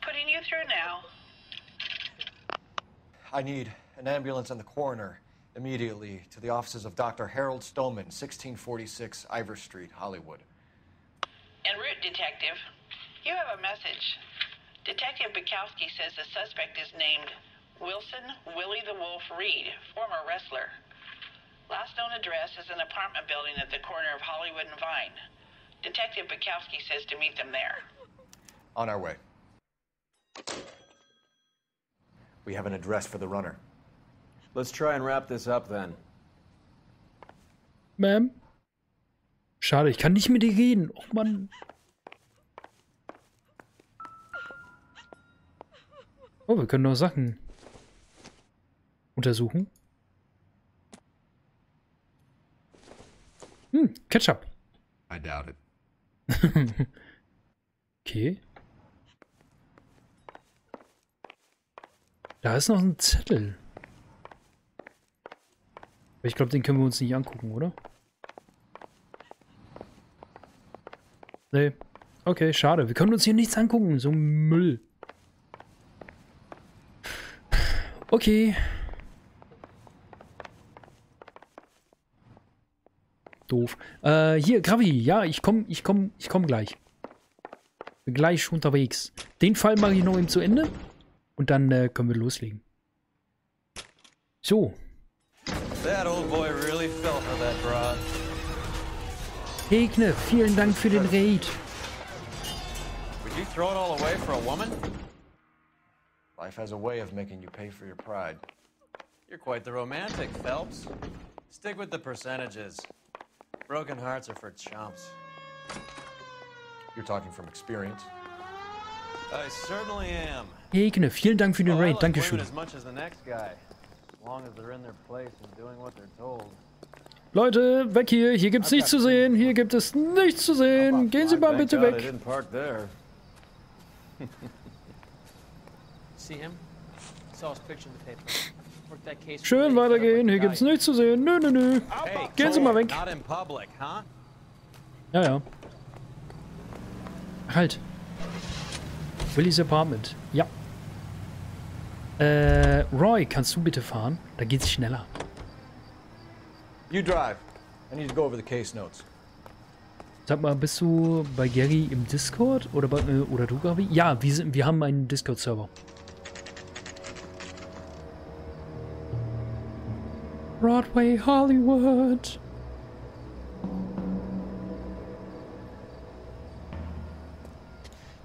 Putting you through now. I need an ambulance and the coroner immediately to the offices of Dr. Harold Stoneman, 1646 Ivor Street, Hollywood. En route, Detective. You have a message. Detective Bukowski says the suspect is named Wilson Willie the Wolf Reed, former wrestler. Last known address is an apartment building at the corner of Hollywood and Vine. Detective Bukowski says to meet them there. On our way. We have an address for the runner. Let's try and wrap this up then. Ma'am? Schade, ich kann nicht mit dir reden. Och, Mann. Oh, wir können noch Sachen untersuchen. Ketchup. I doubt it. Okay. Da ist noch ein Zettel. Ich glaube, den können wir uns nicht angucken, oder? Nee. Okay, schade. Wir können uns hier nichts angucken. So Müll. Okay. Doof. Hier, Gravi. Ja, ich komm gleich. Bin gleich unterwegs. Den Fall mache ich noch eben zu Ende. Und dann können wir loslegen. So. That old boy really fell for that broad. Hegne, vielen Dank für den Raid. Would you throw it all away for a woman? Life has a way of making you pay for your pride. You're quite the romantic, Phelps. Stick with the percentages. Broken hearts are for chumps. You're talking from experience. I certainly am. Hegne, vielen Dank für den Raid. Dankeschön. As much as the next guy, as long as they're in their place and doing what they're told. Leute, weg hier. Hier gibt's nichts zu sehen. Hier gibt es nichts zu sehen. Gehen Sie mal bitte weg. Schön weitergehen. Hier gibt's nichts zu sehen. Nö, nö, nö. Gehen Sie mal weg. Ja, ja. Halt. Willys Apartment. Ja. Roy, kannst du bitte fahren? Da geht's schneller. You drive. I need to go over the case notes. Sag mal, bist du bei Gary im Discord? Oder du, Gabi? Ja, wir haben einen Discord-Server. Broadway, Hollywood.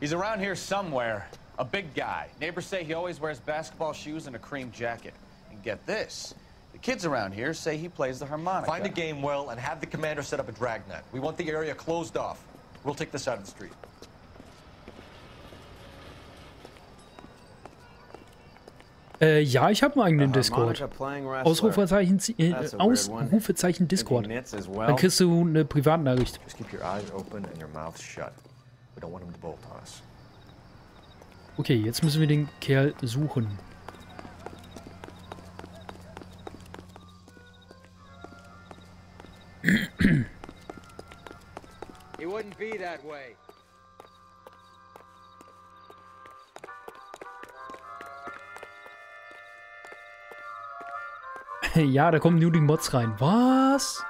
He's around here somewhere. A big guy. Neighbors say he always wears basketball shoes and a cream jacket. And get this. The kids around here say he plays the harmonica. Find the game well and have the commander set up a dragnet. We want the area closed off. We'll take this side of the street. Ja, ich habe einen eigenen Discord. Ausrufezeichen Discord. Dann kriegst du eine Privatnachricht. Okay, jetzt müssen wir den Kerl suchen. He wouldn't be that way. Ja, da kommen nur die Mods rein. Was?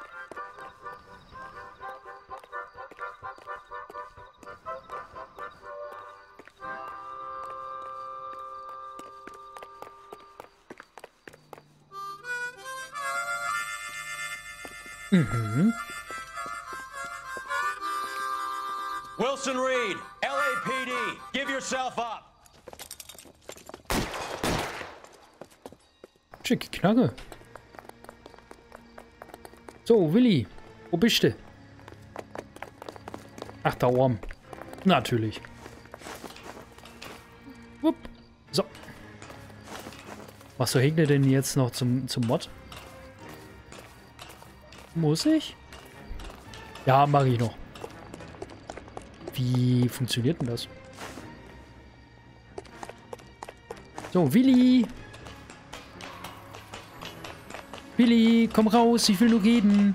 Mhm. Wilson Reed, LAPD, give yourself up. Schicke Knarre. So, Willi, wo bist du? Ach, da oben. Natürlich. Wupp. So. Was so hängt er denn jetzt noch zum Mod? Muss ich? Ja, mache ich noch. Wie funktioniert denn das? So, Willi. Willi, komm raus, ich will nur reden.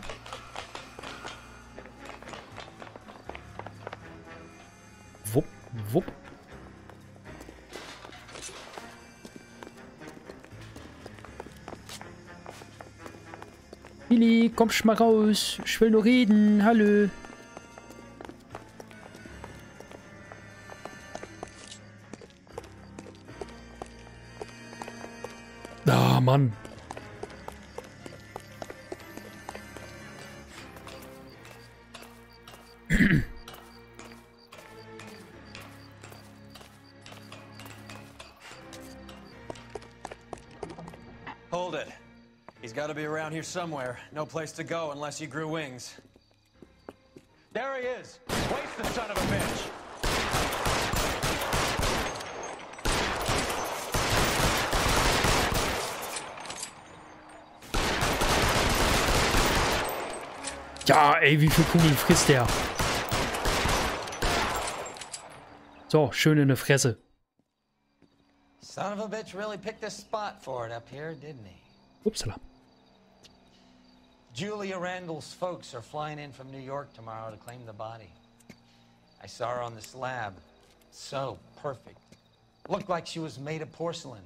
Billy, kommst mal raus. Ich will nur reden. Hallo. Ah, Mann. Hold it. He's got to be around here somewhere. No place to go unless he grew wings. There he is. Waste the son of a bitch. Ja, ey, wie viel Kugeln frisst der? So, schön in der Fresse. Son of a bitch really picked a spot for it up here, didn't he? Upsala. Julia Randall's folks are flying in from New York tomorrow to claim the body. I saw her on the slab. So perfect. Looked like she was made of porcelain.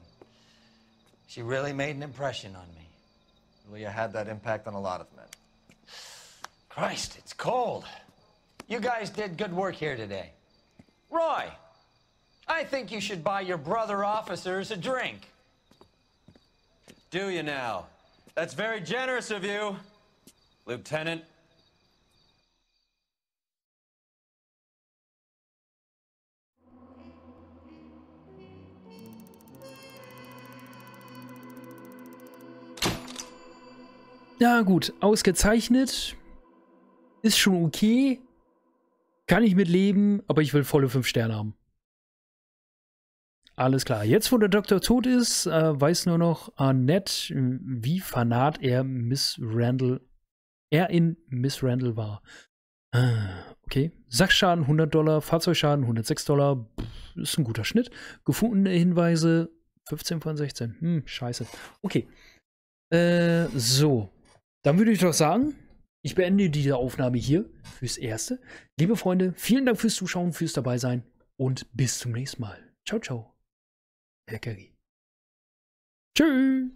She really made an impression on me. Julia had that impact on a lot of men. Christ, it's cold. You guys did good work here today. Roy, I think you should buy your brother officers a drink. Do you now? That's very generous of you, Lieutenant. Ja gut, ausgezeichnet. Ist schon okay. Kann ich mitleben, aber ich will volle 5 Sterne haben. Alles klar. Jetzt, wo der Doktor tot ist, weiß nur noch Annette, wie fanat er in Miss Randall war. Okay. Sachschaden $100, Fahrzeugschaden $106. Ist ein guter Schnitt. Gefundene Hinweise 15 von 16. Scheiße. Okay. So. Dann würde ich doch sagen, ich beende diese Aufnahme hier fürs Erste. Liebe Freunde, vielen Dank fürs Zuschauen, fürs Dabeisein und bis zum nächsten Mal. Ciao, ciao. DerGerry. Tschüss.